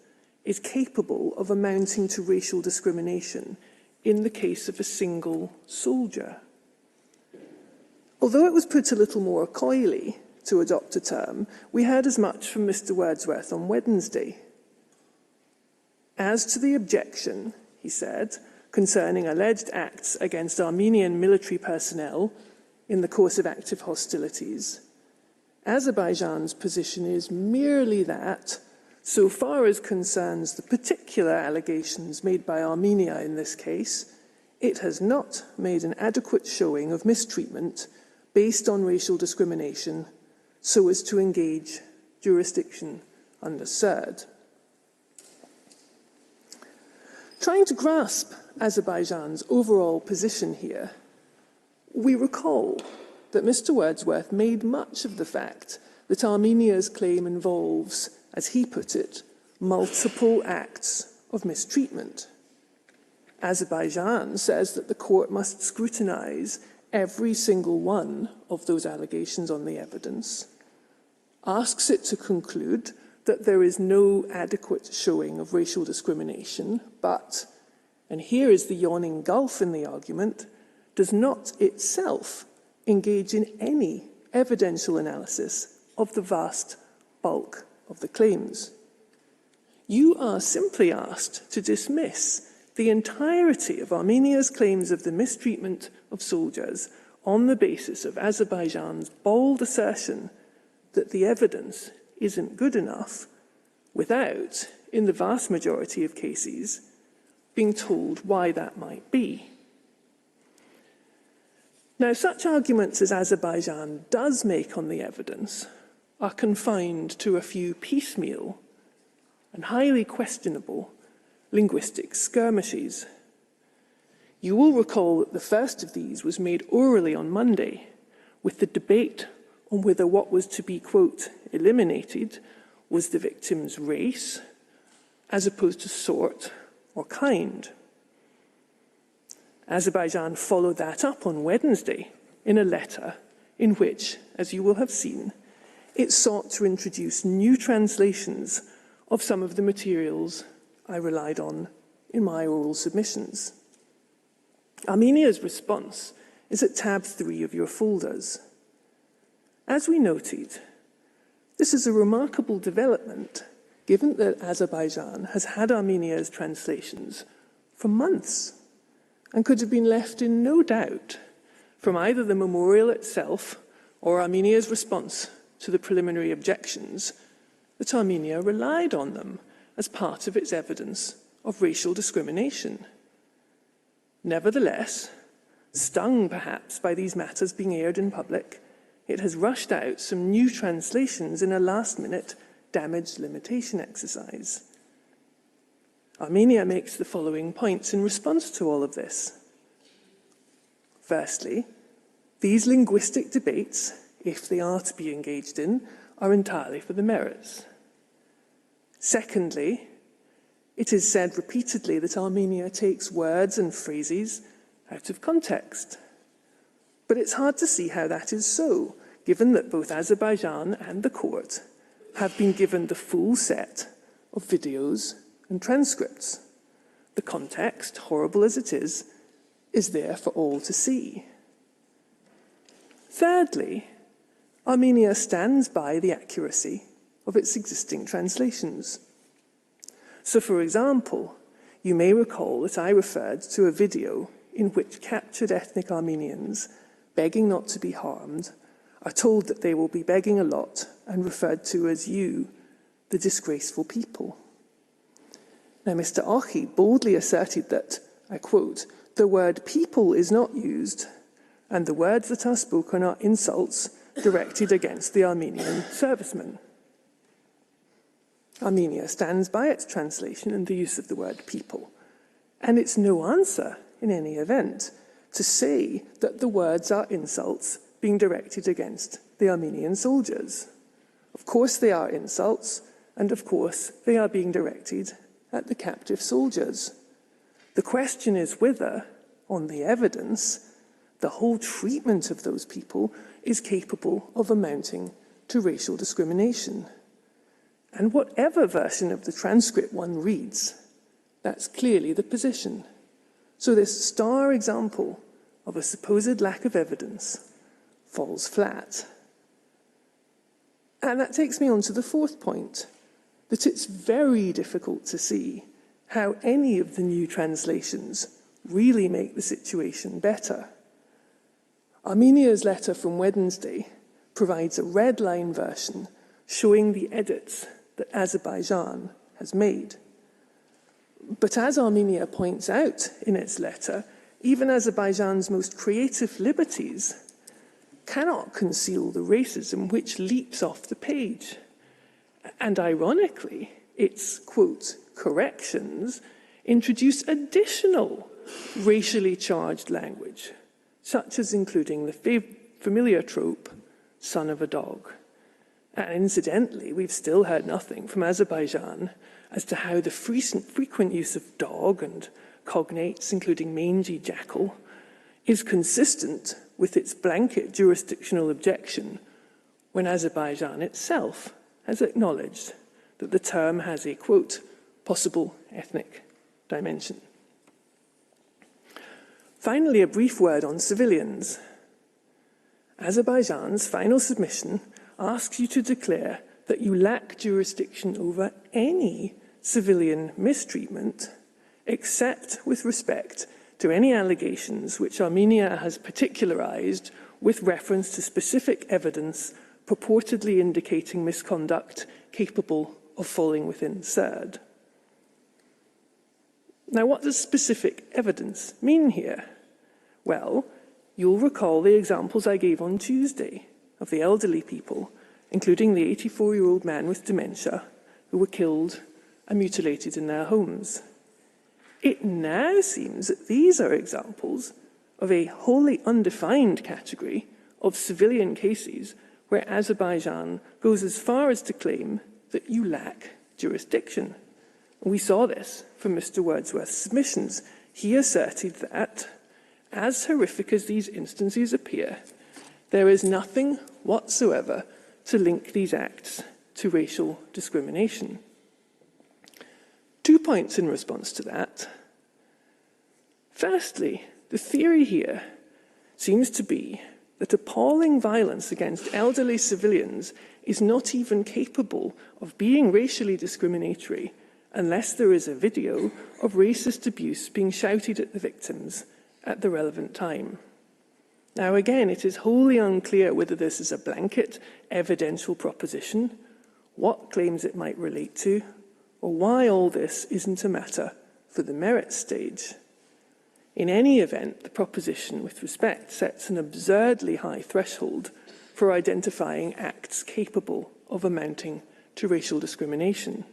is capable of amounting to racial discrimination in the case of a single soldier. Although it was put a little more coyly, to adopt a term, we heard as much from Mr. Wordsworth on Wednesday. As to the objection, he said, concerning alleged acts against Armenian military personnel in the course of active hostilities, Azerbaijan's position is merely that, so far as concerns the particular allegations made by Armenia in this case, it has not made an adequate showing of mistreatment based on racial discrimination so as to engage jurisdiction under CERD. Trying to grasp Azerbaijan's overall position here, we recall that Mr. Wordsworth made much of the fact that Armenia's claim involves, as he put it, multiple acts of mistreatment. Azerbaijan says that the court must scrutinise every single one of those allegations on the evidence, asks it to conclude that there is no adequate showing of racial discrimination, but, and here is the yawning gulf in the argument, does not itself engage in any evidential analysis of the vast bulk of the claims. You are simply asked to dismiss the entirety of Armenia's claims of the mistreatment of soldiers on the basis of Azerbaijan's bold assertion that the evidence isn't good enough, without, in the vast majority of cases, being told why that might be. Now, such arguments as Azerbaijan does make on the evidence are confined to a few piecemeal and highly questionable linguistic skirmishes. You will recall that the first of these was made orally on Monday, with the debate on whether what was to be, quote, eliminated was the victim's race, as opposed to sort or kind. Azerbaijan followed that up on Wednesday in a letter in which, as you will have seen, it sought to introduce new translations of some of the materials I relied on in my oral submissions. Armenia's response is at tab 3 of your folders. As we noted, this is a remarkable development given that Azerbaijan has had Armenia's translations for months and could have been left in no doubt from either the memorial itself or Armenia's response to the preliminary objections that Armenia relied on them as part of its evidence of racial discrimination. Nevertheless, stung perhaps by these matters being aired in public, it has rushed out some new translations in a last-minute damage limitation exercise. Armenia makes the following points in response to all of this. Firstly, these linguistic debates, if they are to be engaged in, are entirely for the merits. Secondly, it is said repeatedly that Armenia takes words and phrases out of context. But it's hard to see how that is so, given that both Azerbaijan and the court have been given the full set of videos and transcripts. The context, horrible as it is there for all to see. Thirdly, Armenia stands by the accuracy of its existing translations. So, for example, you may recall that I referred to a video in which captured ethnic Armenians, begging not to be harmed, are told that they will be begging a lot and referred to as you, the disgraceful people. Now, Mr. Ochi boldly asserted that, I quote, the word people is not used, and the words that are spoken are insults directed against the Armenian servicemen. Armenia stands by its translation and the use of the word people, and it's no answer, in any event, to say that the words are insults being directed against the Armenian soldiers. Of course they are insults, and of course they are being directed at the captive soldiers. The question is whether, on the evidence, the whole treatment of those people is capable of amounting to racial discrimination. And whatever version of the transcript one reads, that's clearly the position. So this star example of a supposed lack of evidence falls flat. And that takes me on to the fourth point, that it's very difficult to see how any of the new translations really make the situation better. Armenia's letter from Wednesday provides a red line version showing the edits that Azerbaijan has made. But as Armenia points out in its letter, even Azerbaijan's most creative liberties cannot conceal the racism which leaps off the page. And ironically, its, quote, corrections introduce additional racially charged language, such as including the familiar trope, son of a dog. And incidentally, we've still heard nothing from Azerbaijan as to how the frequent use of dog and cognates, including mangy jackal, is consistent with its blanket jurisdictional objection when Azerbaijan itself has acknowledged that the term has a, quote, possible ethnic dimension. Finally, a brief word on civilians. Azerbaijan's final submission asks you to declare that you lack jurisdiction over any civilian mistreatment except with respect to any allegations which Armenia has particularized with reference to specific evidence purportedly indicating misconduct capable of falling within CERD. Now, what does specific evidence mean here? Well, you'll recall the examples I gave on Tuesday of the elderly people, including the 84-year-old man with dementia who were killed and mutilated in their homes. It now seems that these are examples of a wholly undefined category of civilian cases where Azerbaijan goes as far as to claim that you lack jurisdiction. We saw this from Mr. Wordsworth's submissions. He asserted that, as horrific as these instances appear, there is nothing whatsoever to link these acts to racial discrimination. 2 points in response to that. Firstly, the theory here seems to be that appalling violence against elderly civilians is not even capable of being racially discriminatory unless there is a video of racist abuse being shouted at the victims at the relevant time. Now, again, it is wholly unclear whether this is a blanket evidential proposition, what claims it might relate to, or why all this isn't a matter for the merits stage. In any event, the proposition with respect sets an absurdly high threshold for identifying acts capable of amounting to racial discrimination.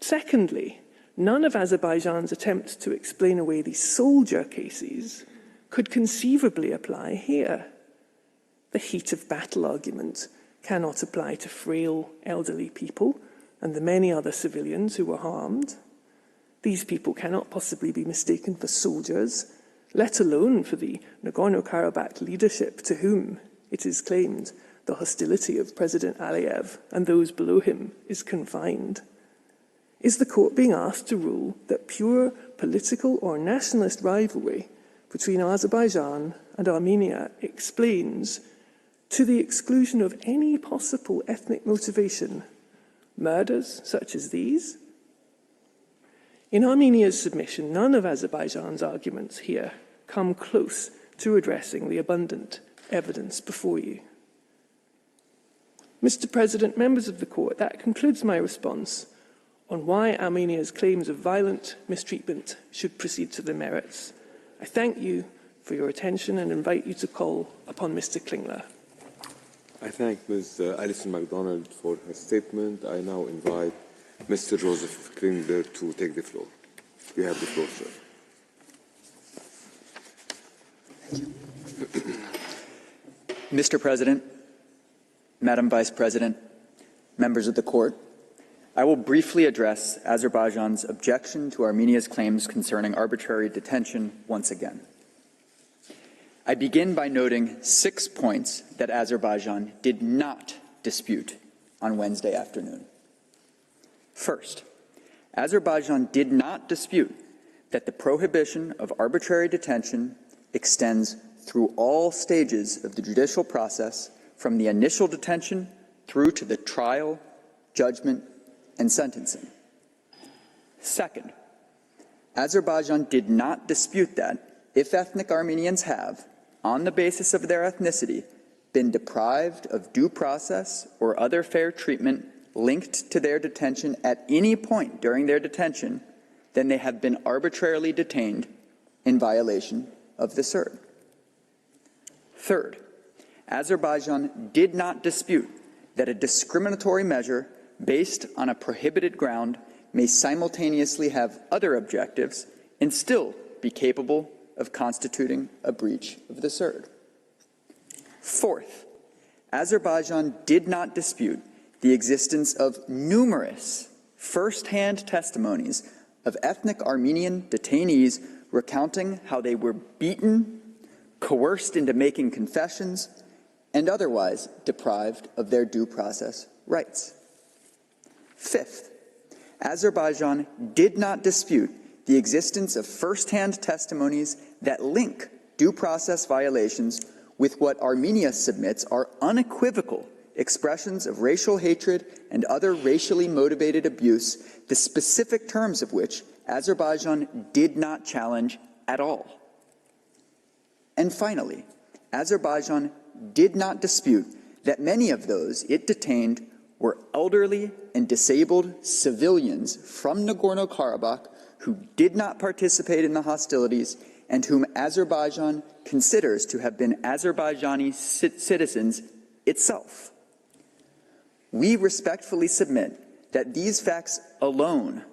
Secondly, none of Azerbaijan's attempts to explain away these soldier cases could conceivably apply here. The heat of battle argument cannot apply to frail elderly people and the many other civilians who were harmed. These people cannot possibly be mistaken for soldiers, let alone for the Nagorno-Karabakh leadership to whom, it is claimed, the hostility of President Aliyev and those below him is confined. Is the court being asked to rule that pure political or nationalist rivalry between Azerbaijan and Armenia explains, to the exclusion of any possible ethnic motivation, murders such as these? In Armenia's submission, none of Azerbaijan's arguments here come close to addressing the abundant evidence before you. Mr. President, members of the court, that concludes my response on why Armenia's claims of violent mistreatment should proceed to the merits. I thank you for your attention and invite you to call upon Mr. Klingler. I thank Ms. Alison MacDonald for her statement. I now invite Mr. Joseph Klingler to take the floor. You have the floor, sir. Thank you. Mr. President, Madam Vice President, members of the court, I will briefly address Azerbaijan's objection to Armenia's claims concerning arbitrary detention once again. I begin by noting 6 points that Azerbaijan did not dispute on Wednesday afternoon. First, Azerbaijan did not dispute that the prohibition of arbitrary detention extends through all stages of the judicial process, from the initial detention through to the trial, judgment, and sentencing. Second, Azerbaijan did not dispute that if ethnic Armenians have, on the basis of their ethnicity, been deprived of due process or other fair treatment linked to their detention at any point during their detention, then they have been arbitrarily detained in violation of the CERD. Third, Azerbaijan did not dispute that a discriminatory measure based on a prohibited ground may simultaneously have other objectives and still be capable of constituting a breach of the CERD. Fourth, Azerbaijan did not dispute the existence of numerous first-hand testimonies of ethnic Armenian detainees recounting how they were beaten, coerced into making confessions, and otherwise deprived of their due process rights. Fifth, Azerbaijan did not dispute the existence of first-hand testimonies that link due process violations with what Armenia submits are unequivocal expressions of racial hatred and other racially motivated abuse, the specific terms of which Azerbaijan did not challenge at all. And finally, Azerbaijan did not dispute that many of those it detained were elderly and disabled civilians from Nagorno-Karabakh who did not participate in the hostilities and whom Azerbaijan considers to have been Azerbaijani citizens itself. We respectfully submit that these facts alone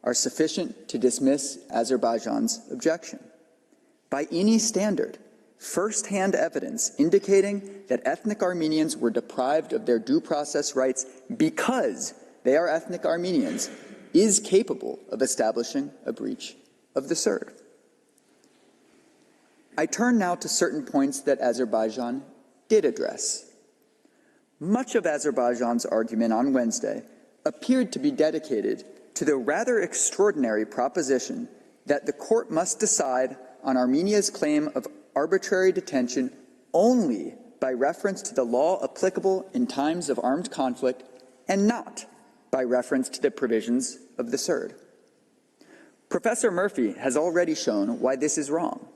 are sufficient to dismiss Azerbaijan's objection. By any standard, first-hand evidence indicating that ethnic Armenians were deprived of their due process rights because they are ethnic Armenians is capable of establishing a breach of the CERD. I turn now to certain points that Azerbaijan did address. Much of Azerbaijan's argument on Wednesday appeared to be dedicated to the rather extraordinary proposition that the court must decide on Armenia's claim of arbitrary detention only by reference to the law applicable in times of armed conflict and not by reference to the provisions of the CERD. Professor Murphy has already shown why this is wrong,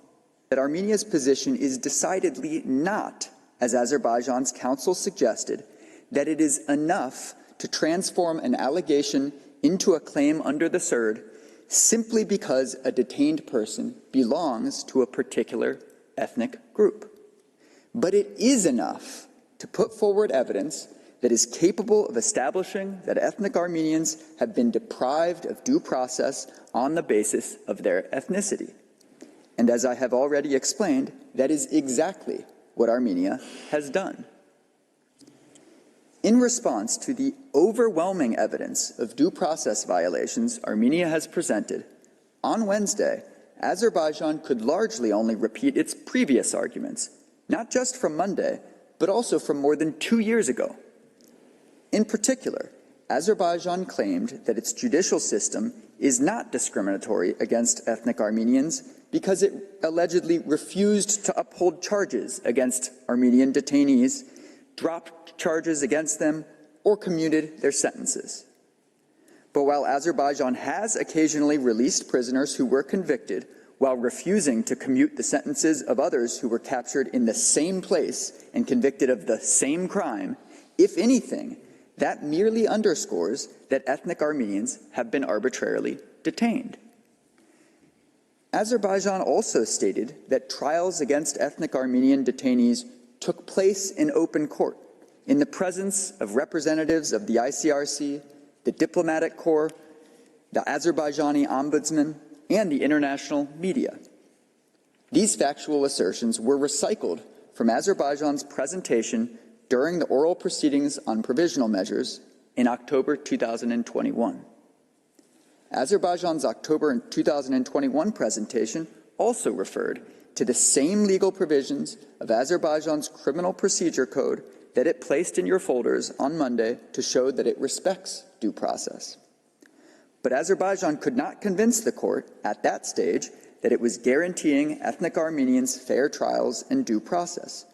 that Armenia's position is decidedly not, as Azerbaijan's counsel suggested, that it is enough to transform an allegation into a claim under the CERD simply because a detained person belongs to a particular ethnic group. But it is enough to put forward evidence that is capable of establishing that ethnic Armenians have been deprived of due process on the basis of their ethnicity. And as I have already explained, that is exactly what Armenia has done. In response to the overwhelming evidence of due process violations Armenia has presented, on Wednesday, Azerbaijan could largely only repeat its previous arguments, not just from Monday, but also from more than 2 years ago. In particular, Azerbaijan claimed that its judicial system is not discriminatory against ethnic Armenians because it allegedly refused to uphold charges against Armenian detainees, dropped charges against them, or commuted their sentences. But while Azerbaijan has occasionally released prisoners who were convicted while refusing to commute the sentences of others who were captured in the same place and convicted of the same crime, if anything, that merely underscores that ethnic Armenians have been arbitrarily detained. Azerbaijan also stated that trials against ethnic Armenian detainees took place in open court, in the presence of representatives of the ICRC, the diplomatic corps, the Azerbaijani ombudsman, and the international media. These factual assertions were recycled from Azerbaijan's presentation during the oral proceedings on provisional measures in October 2021. Azerbaijan's October 2021 presentation also referred to the same legal provisions of Azerbaijan's criminal procedure code that it placed in your folders on Monday to show that it respects due process. But Azerbaijan could not convince the court at that stage that it was guaranteeing ethnic Armenians fair trials and due process,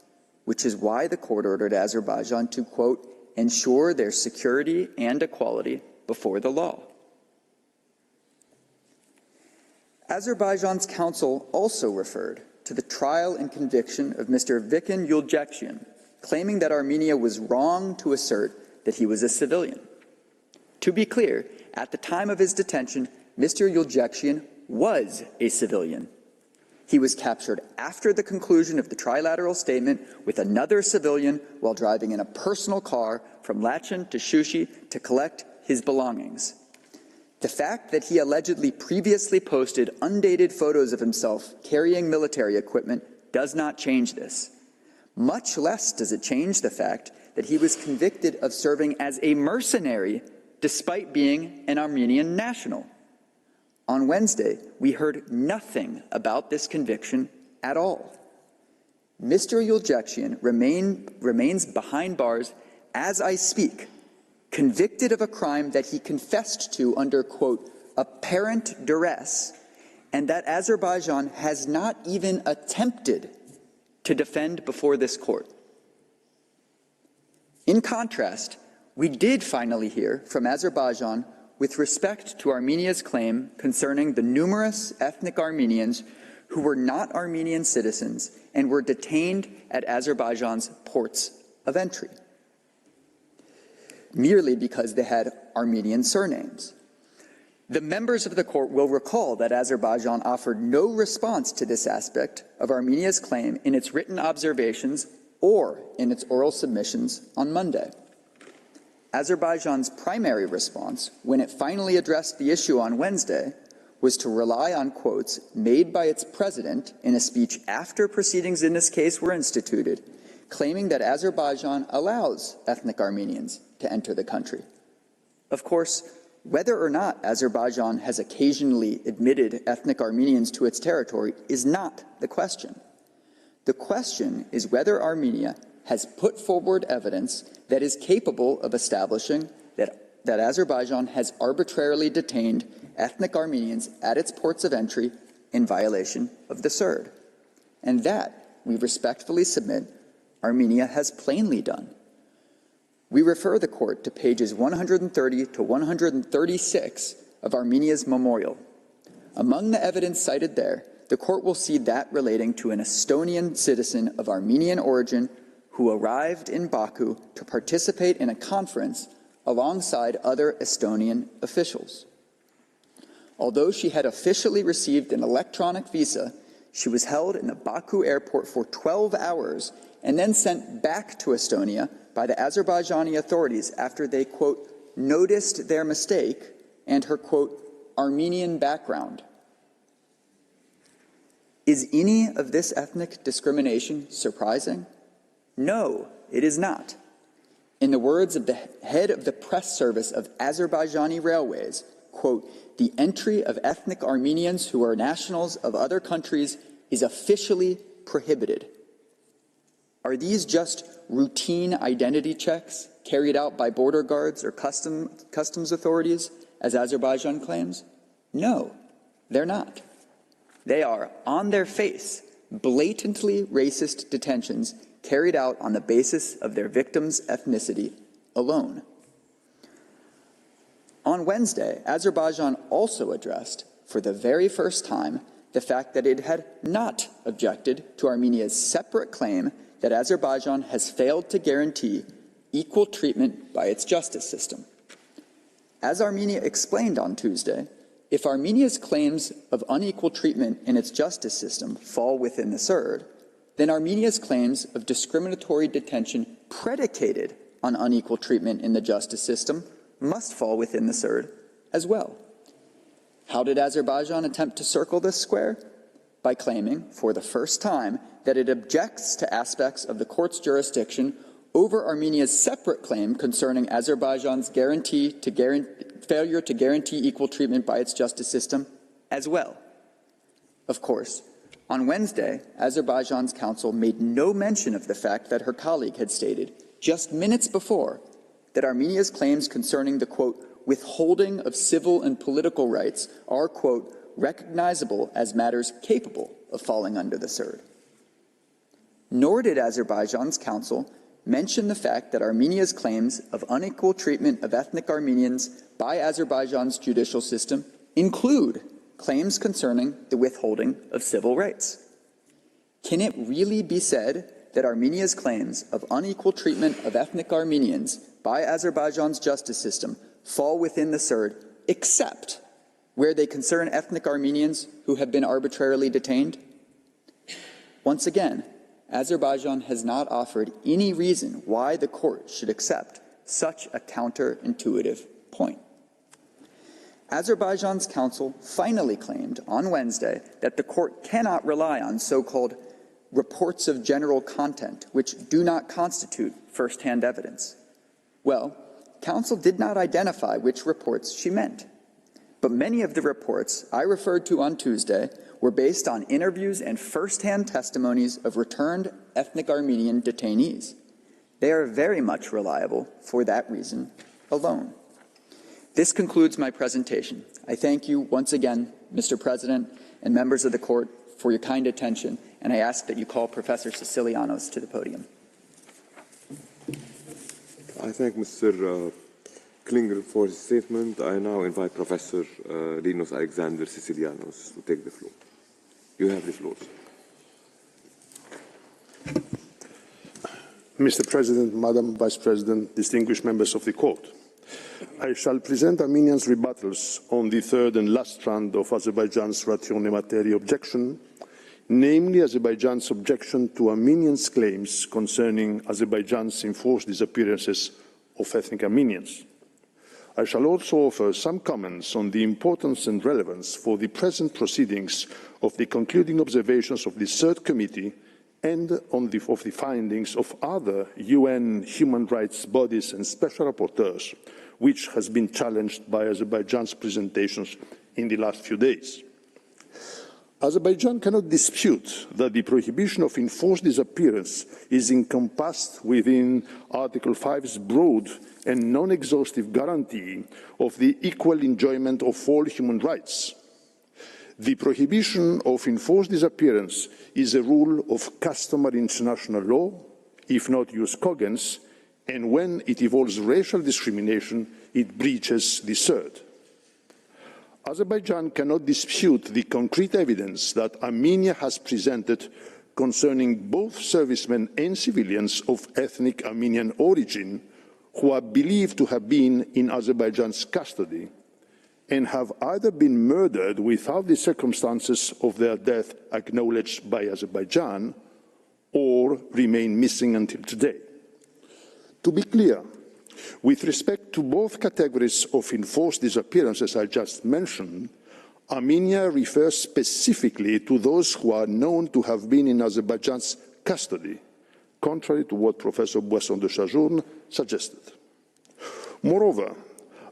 which is why the court ordered Azerbaijan to, quote, ensure their security and equality before the law. Azerbaijan's counsel also referred to the trial and conviction of Mr. Vikin Yuljekshian, claiming that Armenia was wrong to assert that he was a civilian. To be clear, at the time of his detention, Mr. Yuljekshian was a civilian. He was captured after the conclusion of the trilateral statement with another civilian while driving in a personal car from Lachin to Shushi to collect his belongings. The fact that he allegedly previously posted undated photos of himself carrying military equipment does not change this. Much less does it change the fact that he was convicted of serving as a mercenary despite being an Armenian national. On Wednesday, we heard nothing about this conviction at all. Mr. Yuljekshian remains behind bars as I speak, convicted of a crime that he confessed to under, quote, apparent duress, and that Azerbaijan has not even attempted to defend before this court. In contrast, we did finally hear from Azerbaijan with respect to Armenia's claim concerning the numerous ethnic Armenians who were not Armenian citizens and were detained at Azerbaijan's ports of entry, merely because they had Armenian surnames. The members of the court will recall that Azerbaijan offered no response to this aspect of Armenia's claim in its written observations or in its oral submissions on Monday. Azerbaijan's primary response, when it finally addressed the issue on Wednesday, was to rely on quotes made by its president in a speech after proceedings in this case were instituted, claiming that Azerbaijan allows ethnic Armenians to enter the country. Of course, whether or not Azerbaijan has occasionally admitted ethnic Armenians to its territory is not the question. The question is whether Armenia has put forward evidence that is capable of establishing that Azerbaijan has arbitrarily detained ethnic Armenians at its ports of entry in violation of the CERD. And that, we respectfully submit, Armenia has plainly done. We refer the court to pages 130 to 136 of Armenia's memorial. Among the evidence cited there, the court will see that relating to an Estonian citizen of Armenian origin who arrived in Baku to participate in a conference alongside other Estonian officials. Although she had officially received an electronic visa, she was held in the Baku airport for 12 hours and then sent back to Estonia by the Azerbaijani authorities after they, quote, noticed their mistake and her, quote, Armenian background. Is any of this ethnic discrimination surprising? No, it is not. In the words of the head of the press service of Azerbaijani Railways, quote, the entry of ethnic Armenians who are nationals of other countries is officially prohibited. Are these just routine identity checks carried out by border guards or customs authorities, as Azerbaijan claims? No, they're not. They are, on their face, blatantly racist detentions carried out on the basis of their victims' ethnicity alone. On Wednesday, Azerbaijan also addressed, for the very first time, the fact that it had not objected to Armenia's separate claim that Azerbaijan has failed to guarantee equal treatment by its justice system. As Armenia explained on Tuesday, if Armenia's claims of unequal treatment in its justice system fall within the CERD, then Armenia's claims of discriminatory detention predicated on unequal treatment in the justice system must fall within the CERD as well. How did Azerbaijan attempt to circle this square? By claiming, for the first time, that it objects to aspects of the court's jurisdiction over Armenia's separate claim concerning Azerbaijan's failure to guarantee equal treatment by its justice system as well. Of course, on Wednesday, Azerbaijan's counsel made no mention of the fact that her colleague had stated just minutes before that Armenia's claims concerning the, quote, withholding of civil and political rights are, quote, recognizable as matters capable of falling under the CERD. Nor did Azerbaijan's counsel mention the fact that Armenia's claims of unequal treatment of ethnic Armenians by Azerbaijan's judicial system include claims concerning the withholding of civil rights. Can it really be said that Armenia's claims of unequal treatment of ethnic Armenians by Azerbaijan's justice system fall within the CERD, except where they concern ethnic Armenians who have been arbitrarily detained? Once again, Azerbaijan has not offered any reason why the court should accept such a counterintuitive point. Azerbaijan's counsel finally claimed on Wednesday that the court cannot rely on so-called reports of general content, which do not constitute first-hand evidence. Well, counsel did not identify which reports she meant, but many of the reports I referred to on Tuesday were based on interviews and first-hand testimonies of returned ethnic Armenian detainees. They are very much reliable for that reason alone. This concludes my presentation. I thank you once again, Mr. President and members of the court, for your kind attention, and I ask that you call Professor Sicilianos to the podium. I thank Mr. Klinger for his statement. I now invite Professor Linus Alexander Sicilianos to take the floor. You have the floor. Mr. President, Madam Vice President, distinguished members of the court, I shall present Armenia's rebuttals on the third and last strand of Azerbaijan's ratione materie objection, namely Azerbaijan's objection to Armenians' claims concerning Azerbaijan's enforced disappearances of ethnic Armenians. I shall also offer some comments on the importance and relevance for the present proceedings of the concluding observations of the Third Committee and of the findings of other UN human rights bodies and special rapporteurs, which has been challenged by Azerbaijan's presentations in the last few days. Azerbaijan cannot dispute that the prohibition of enforced disappearance is encompassed within Article 5's broad and non-exhaustive guarantee of the equal enjoyment of all human rights. The prohibition of enforced disappearance is a rule of customary international law, if not jus cogens, and when it involves racial discrimination, it breaches the CERD. Azerbaijan cannot dispute the concrete evidence that Armenia has presented concerning both servicemen and civilians of ethnic Armenian origin who are believed to have been in Azerbaijan's custody and have either been murdered without the circumstances of their death acknowledged by Azerbaijan or remain missing until today. To be clear, with respect to both categories of enforced disappearances I just mentioned, Armenia refers specifically to those who are known to have been in Azerbaijan's custody, contrary to what Professor Boisson de Chajourne suggested. Moreover,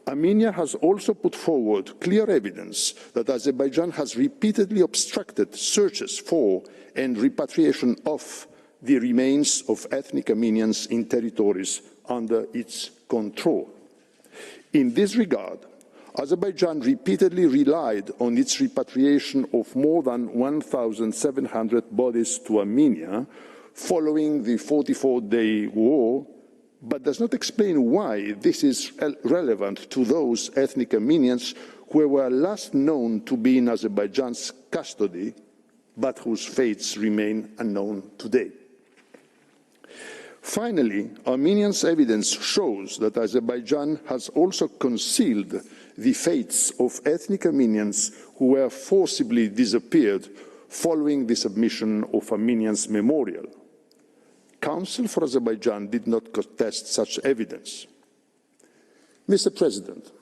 Armenia has also put forward clear evidence that Azerbaijan has repeatedly obstructed searches for and repatriation of the remains of ethnic Armenians in territories under its control. In this regard, Azerbaijan repeatedly relied on its repatriation of more than 1,700 bodies to Armenia following the 44-day war, but does not explain why this is relevant to those ethnic Armenians who were last known to be in Azerbaijan's custody, but whose fates remain unknown today. Finally, Armenia's evidence shows that Azerbaijan has also concealed the fates of ethnic Armenians who were forcibly disappeared following the submission of Armenians' memorial. Counsel for Azerbaijan did not contest such evidence. Mr. President,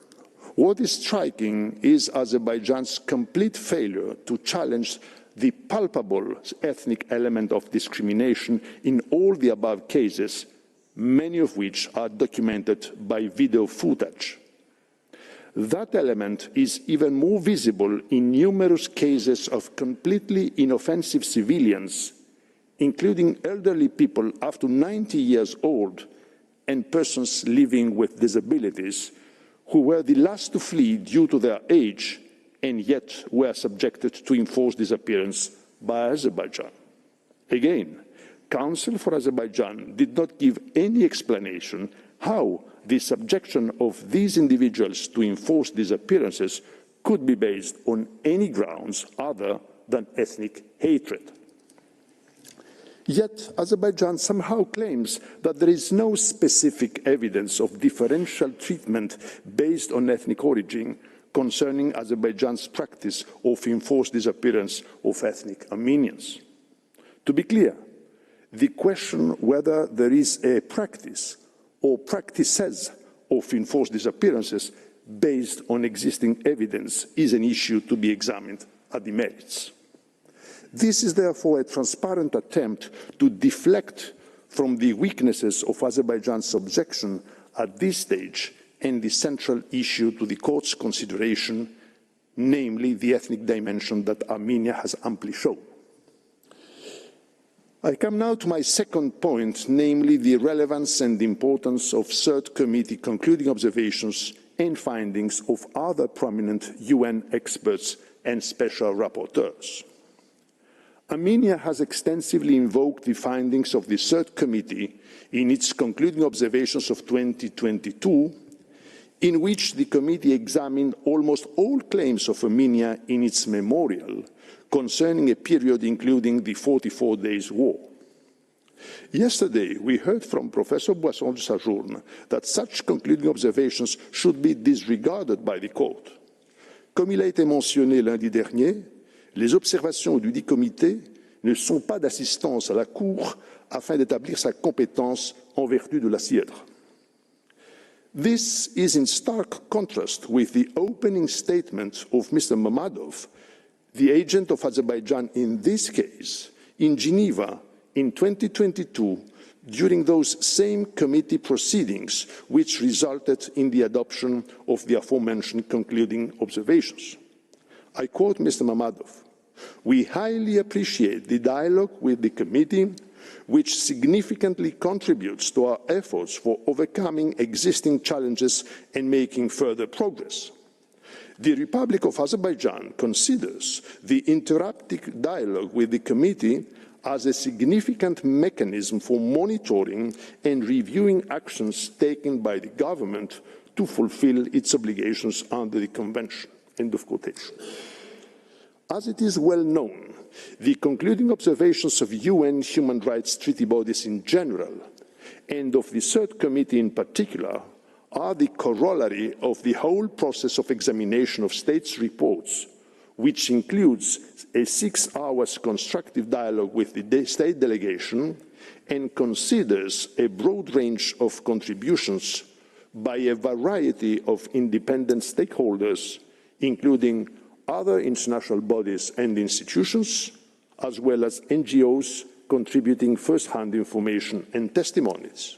what is striking is Azerbaijan's complete failure to challenge the palpable ethnic element of discrimination in all the above cases, many of which are documented by video footage. That element is even more visible in numerous cases of completely inoffensive civilians, including elderly people up to 90 years old and persons living with disabilities, who were the last to flee due to their age and yet were subjected to enforced disappearance by Azerbaijan. Again, Council for Azerbaijan did not give any explanation how the subjection of these individuals to enforced disappearances could be based on any grounds other than ethnic hatred. Yet Azerbaijan somehow claims that there is no specific evidence of differential treatment based on ethnic origin concerning Azerbaijan's practice of enforced disappearance of ethnic Armenians. To be clear, the question whether there is a practice or practices of enforced disappearances based on existing evidence is an issue to be examined at the merits. This is therefore a transparent attempt to deflect from the weaknesses of Azerbaijan's objection at this stage and the central issue to the court's consideration, namely the ethnic dimension that Armenia has amply shown. I come now to my second point, namely the relevance and importance of Third Committee concluding observations and findings of other prominent UN experts and special rapporteurs. Armenia has extensively invoked the findings of the Third Committee in its concluding observations of 2022, in which the committee examined almost all claims of Armenia in its memorial concerning a period including the 44 Days War. Yesterday, we heard from Professor Boisson de Sajourne that such concluding observations should be disregarded by the court. Comme il a été mentionné lundi dernier, les observations du dit comité ne sont pas d'assistance à la Cour afin d'établir sa compétence en vertu de la sièdre. This is in stark contrast with the opening statement of Mr. Mamadov, the agent of Azerbaijan in this case, in Geneva in 2022, during those same committee proceedings which resulted in the adoption of the aforementioned concluding observations. I quote Mr. Mamadov, "We highly appreciate the dialogue with the committee, which significantly contributes to our efforts for overcoming existing challenges and making further progress. The Republic of Azerbaijan considers the interactive dialogue with the committee as a significant mechanism for monitoring and reviewing actions taken by the government to fulfill its obligations under the Convention." End of quotation. As it is well known, the concluding observations of UN human rights treaty bodies in general, and of the Third Committee in particular, are the corollary of the whole process of examination of states' reports, which includes a 6 hours constructive dialogue with the state delegation and considers a broad range of contributions by a variety of independent stakeholders, including other international bodies and institutions, as well as NGOs contributing first-hand information and testimonies.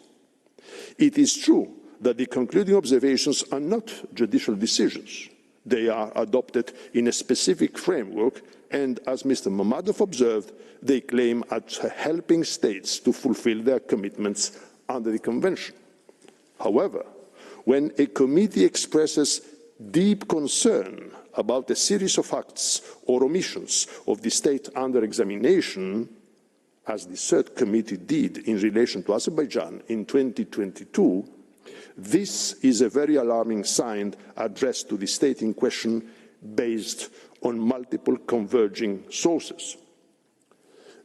It is true that the concluding observations are not judicial decisions. They are adopted in a specific framework, and as Mr. Mamadov observed, they claim at helping states to fulfill their commitments under the Convention. However, when a committee expresses deep concern about a series of acts or omissions of the state under examination, as the Third Committee did in relation to Azerbaijan in 2022, this is a very alarming sign addressed to the state in question based on multiple converging sources.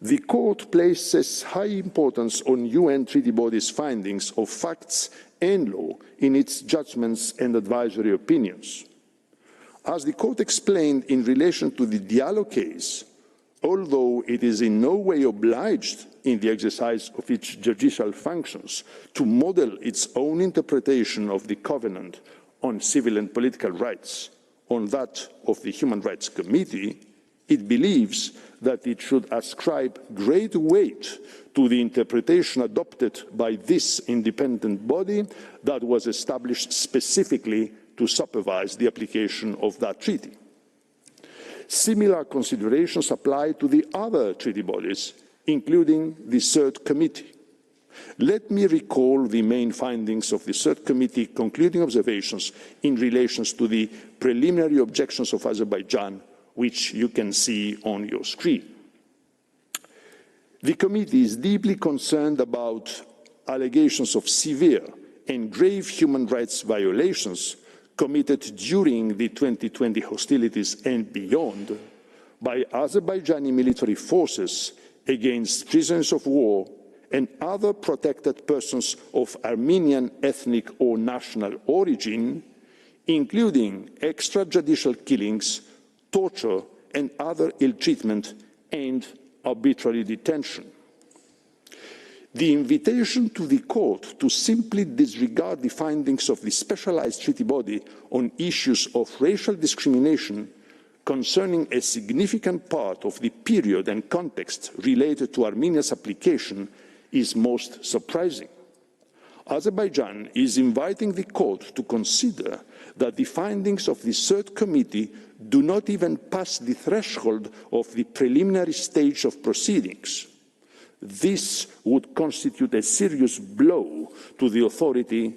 The court places high importance on UN treaty bodies' findings of facts and law in its judgments and advisory opinions. As the court explained in relation to the Diallo case, although it is in no way obliged in the exercise of its judicial functions to model its own interpretation of the Covenant on Civil and Political Rights on that of the Human Rights Committee, it believes that it should ascribe great weight to the interpretation adopted by this independent body that was established specifically to supervise the application of that treaty. Similar considerations apply to the other treaty bodies, including the Third Committee. Let me recall the main findings of the Third Committee concluding observations in relation to the preliminary objections of Azerbaijan, which you can see on your screen. The Committee is deeply concerned about allegations of severe and grave human rights violations committed during the 2020 hostilities and beyond by Azerbaijani military forces against prisoners of war and other protected persons of Armenian ethnic or national origin, including extrajudicial killings, torture, and other ill treatment and arbitrary detention. The invitation to the court to simply disregard the findings of the specialized treaty body on issues of racial discrimination concerning a significant part of the period and context related to Armenia's application is most surprising. Azerbaijan is inviting the court to consider that the findings of the Third Committee do not even pass the threshold of the preliminary stage of proceedings. This would constitute a serious blow to the authority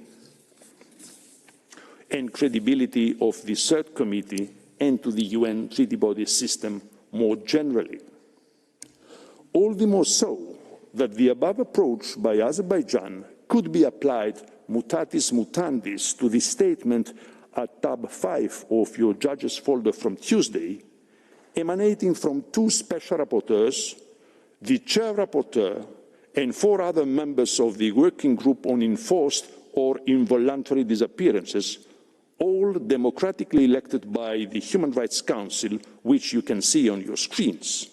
and credibility of the Third Committee and to the UN treaty body system more generally. All the more so that the above approach by Azerbaijan could be applied mutatis mutandis to the statement at tab 5 of your judges folder from Tuesday, emanating from two special rapporteurs, the chair rapporteur, and 4 other members of the working group on enforced or involuntary disappearances, all democratically elected by the Human Rights Council, which you can see on your screens.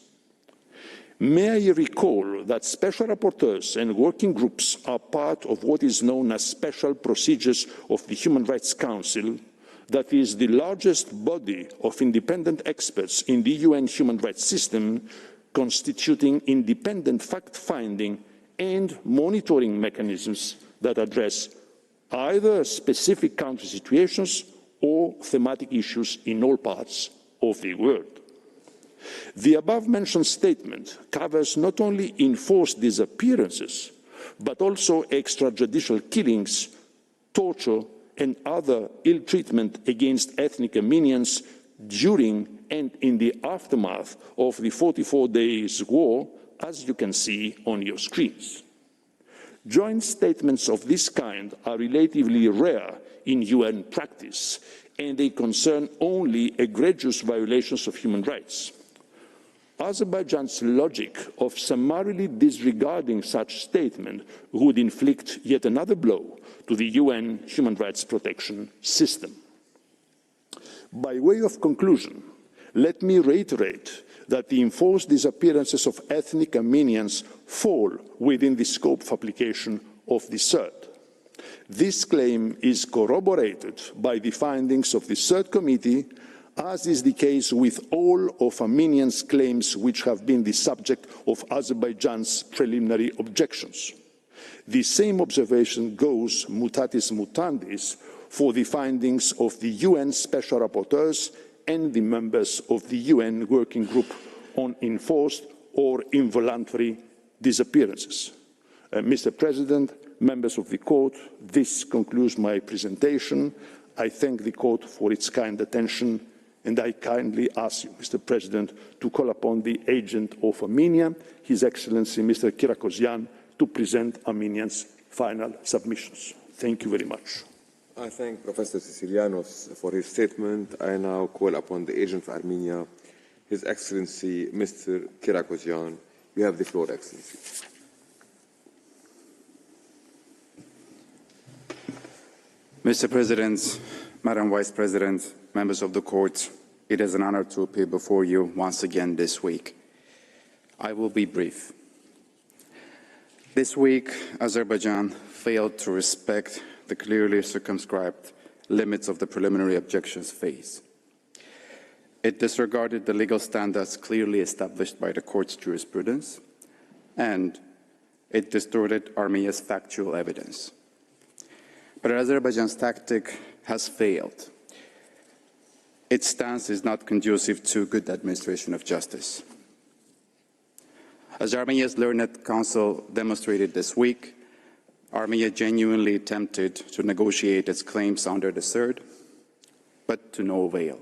May I recall that special rapporteurs and working groups are part of what is known as special procedures of the Human Rights Council, that is the largest body of independent experts in the UN human rights system, constituting independent fact-finding and monitoring mechanisms that address either specific country situations or thematic issues in all parts of the world. The above-mentioned statement covers not only enforced disappearances, but also extrajudicial killings, torture, and other ill treatment against ethnic Armenians during and in the aftermath of the 44 days war, as you can see on your screens. Joint statements of this kind are relatively rare in UN practice, and they concern only egregious violations of human rights. Azerbaijan's logic of summarily disregarding such statement would inflict yet another blow to the UN human rights protection system. By way of conclusion, let me reiterate that the enforced disappearances of ethnic Armenians fall within the scope of application of the Third. This claim is corroborated by the findings of the Third Committee, as is the case with all of Armenians' claims which have been the subject of Azerbaijan's preliminary objections. The same observation goes mutatis mutandis for the findings of the UN Special Rapporteurs and the members of the UN Working Group on Enforced or Involuntary Disappearances. Mr. President, members of the Court, this concludes my presentation. I thank the Court for its kind attention, and I kindly ask you, Mr. President, to call upon the agent of Armenia, His Excellency Mr. Kyriakosyan, to present Armenia's final submissions. Thank you very much. I thank Professor Sicilianos for his statement. I now call upon the agent for Armenia, His Excellency Mr. Kyriakosyan. You have the floor, Excellency. Mr. President, Madam Vice President, members of the Court, it is an honor to appear before you once again this week. I will be brief. This week, Azerbaijan failed to respect the clearly circumscribed limits of the preliminary objections phase. It disregarded the legal standards clearly established by the court's jurisprudence, and it distorted Armenia's factual evidence. But Azerbaijan's tactic has failed. Its stance is not conducive to good administration of justice. As Armenia's Learned Council demonstrated this week, Armenia genuinely attempted to negotiate its claims under the CERD, but to no avail.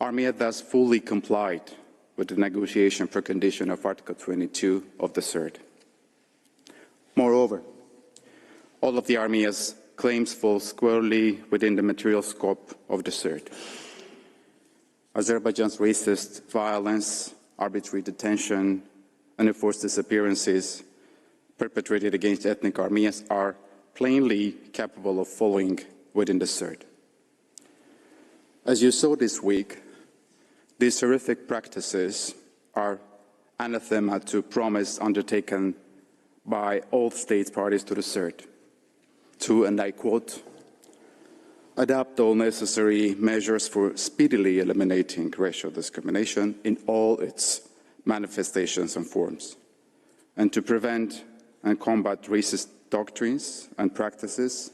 Armenia thus fully complied with the negotiation precondition of Article 22 of the CERD. Moreover, all of the Armenia's claims fall squarely within the material scope of the CERD. Azerbaijan's racist violence, arbitrary detention, unenforced disappearances perpetrated against ethnic Armenians are plainly capable of falling within the CERD. As you saw this week, these horrific practices are anathema to promise undertaken by all state parties to the CERD to, and I quote, adopt all necessary measures for speedily eliminating racial discrimination in all its manifestations and forms, and to prevent and combat racist doctrines and practices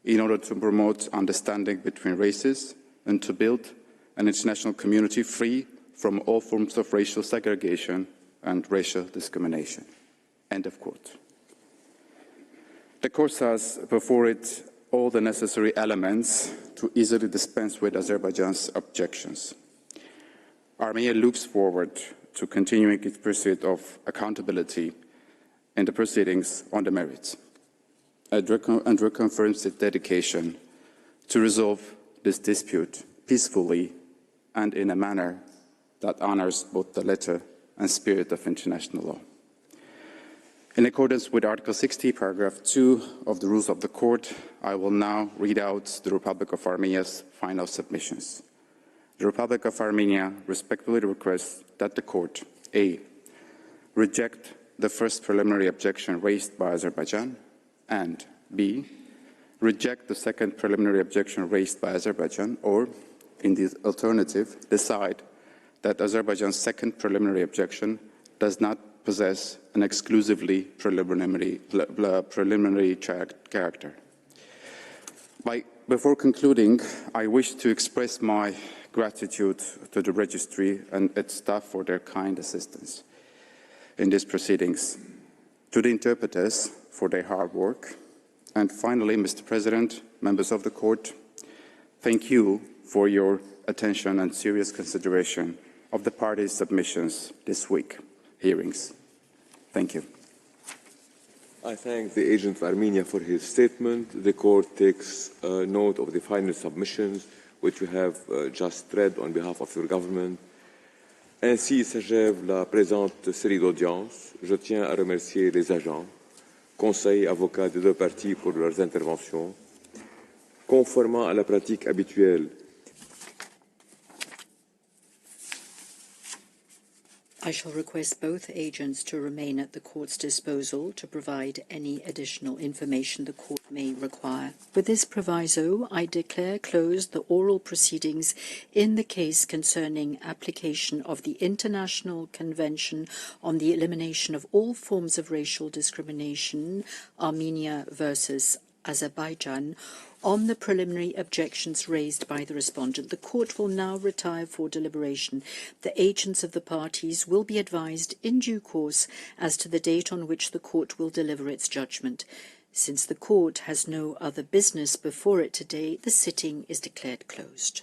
in order to promote understanding between races and to build an international community free from all forms of racial segregation and racial discrimination. End of quote. The court has before it all the necessary elements to easily dispense with Azerbaijan's objections. Armenia looks forward to continuing its pursuit of accountability in the proceedings on the merits, and reconfirms its dedication to resolve this dispute peacefully and in a manner that honors both the letter and spirit of international law. In accordance with Article 60, Paragraph 2 of the Rules of the Court, I will now read out the Republic of Armenia's final submissions. The Republic of Armenia respectfully requests that the Court, A, reject the first preliminary objection raised by Azerbaijan, and B, reject the second preliminary objection raised by Azerbaijan, or, in the alternative, decide that Azerbaijan's second preliminary objection does not possess an exclusively preliminary character. Before concluding, I wish to express my gratitude to the Registry and its staff for their kind assistance in these proceedings, to the interpreters for their hard work, and finally, Mr. President, members of the Court, thank you for your attention and serious consideration of the parties' submissions this week hearings. Thank you. I thank the agent of Armenia for his statement. The Court takes note of the final submissions which you have just read on behalf of your government. Ainsi s'achève la présente série d'audiences. Je tiens à remercier les agents, conseils, avocats des deux parties pour leurs interventions. Conformément à la pratique habituelle, I shall request both agents to remain at the Court's disposal to provide any additional information the Court may require. With this proviso, I declare closed the oral proceedings in the case concerning application of the International Convention on the Elimination of All Forms of Racial Discrimination, Armenia versus Azerbaijan, on the preliminary objections raised by the respondent. The Court will now retire for deliberation. The agents of the parties will be advised in due course as to the date on which the Court will deliver its judgment. Since the Court has no other business before it today, the sitting is declared closed.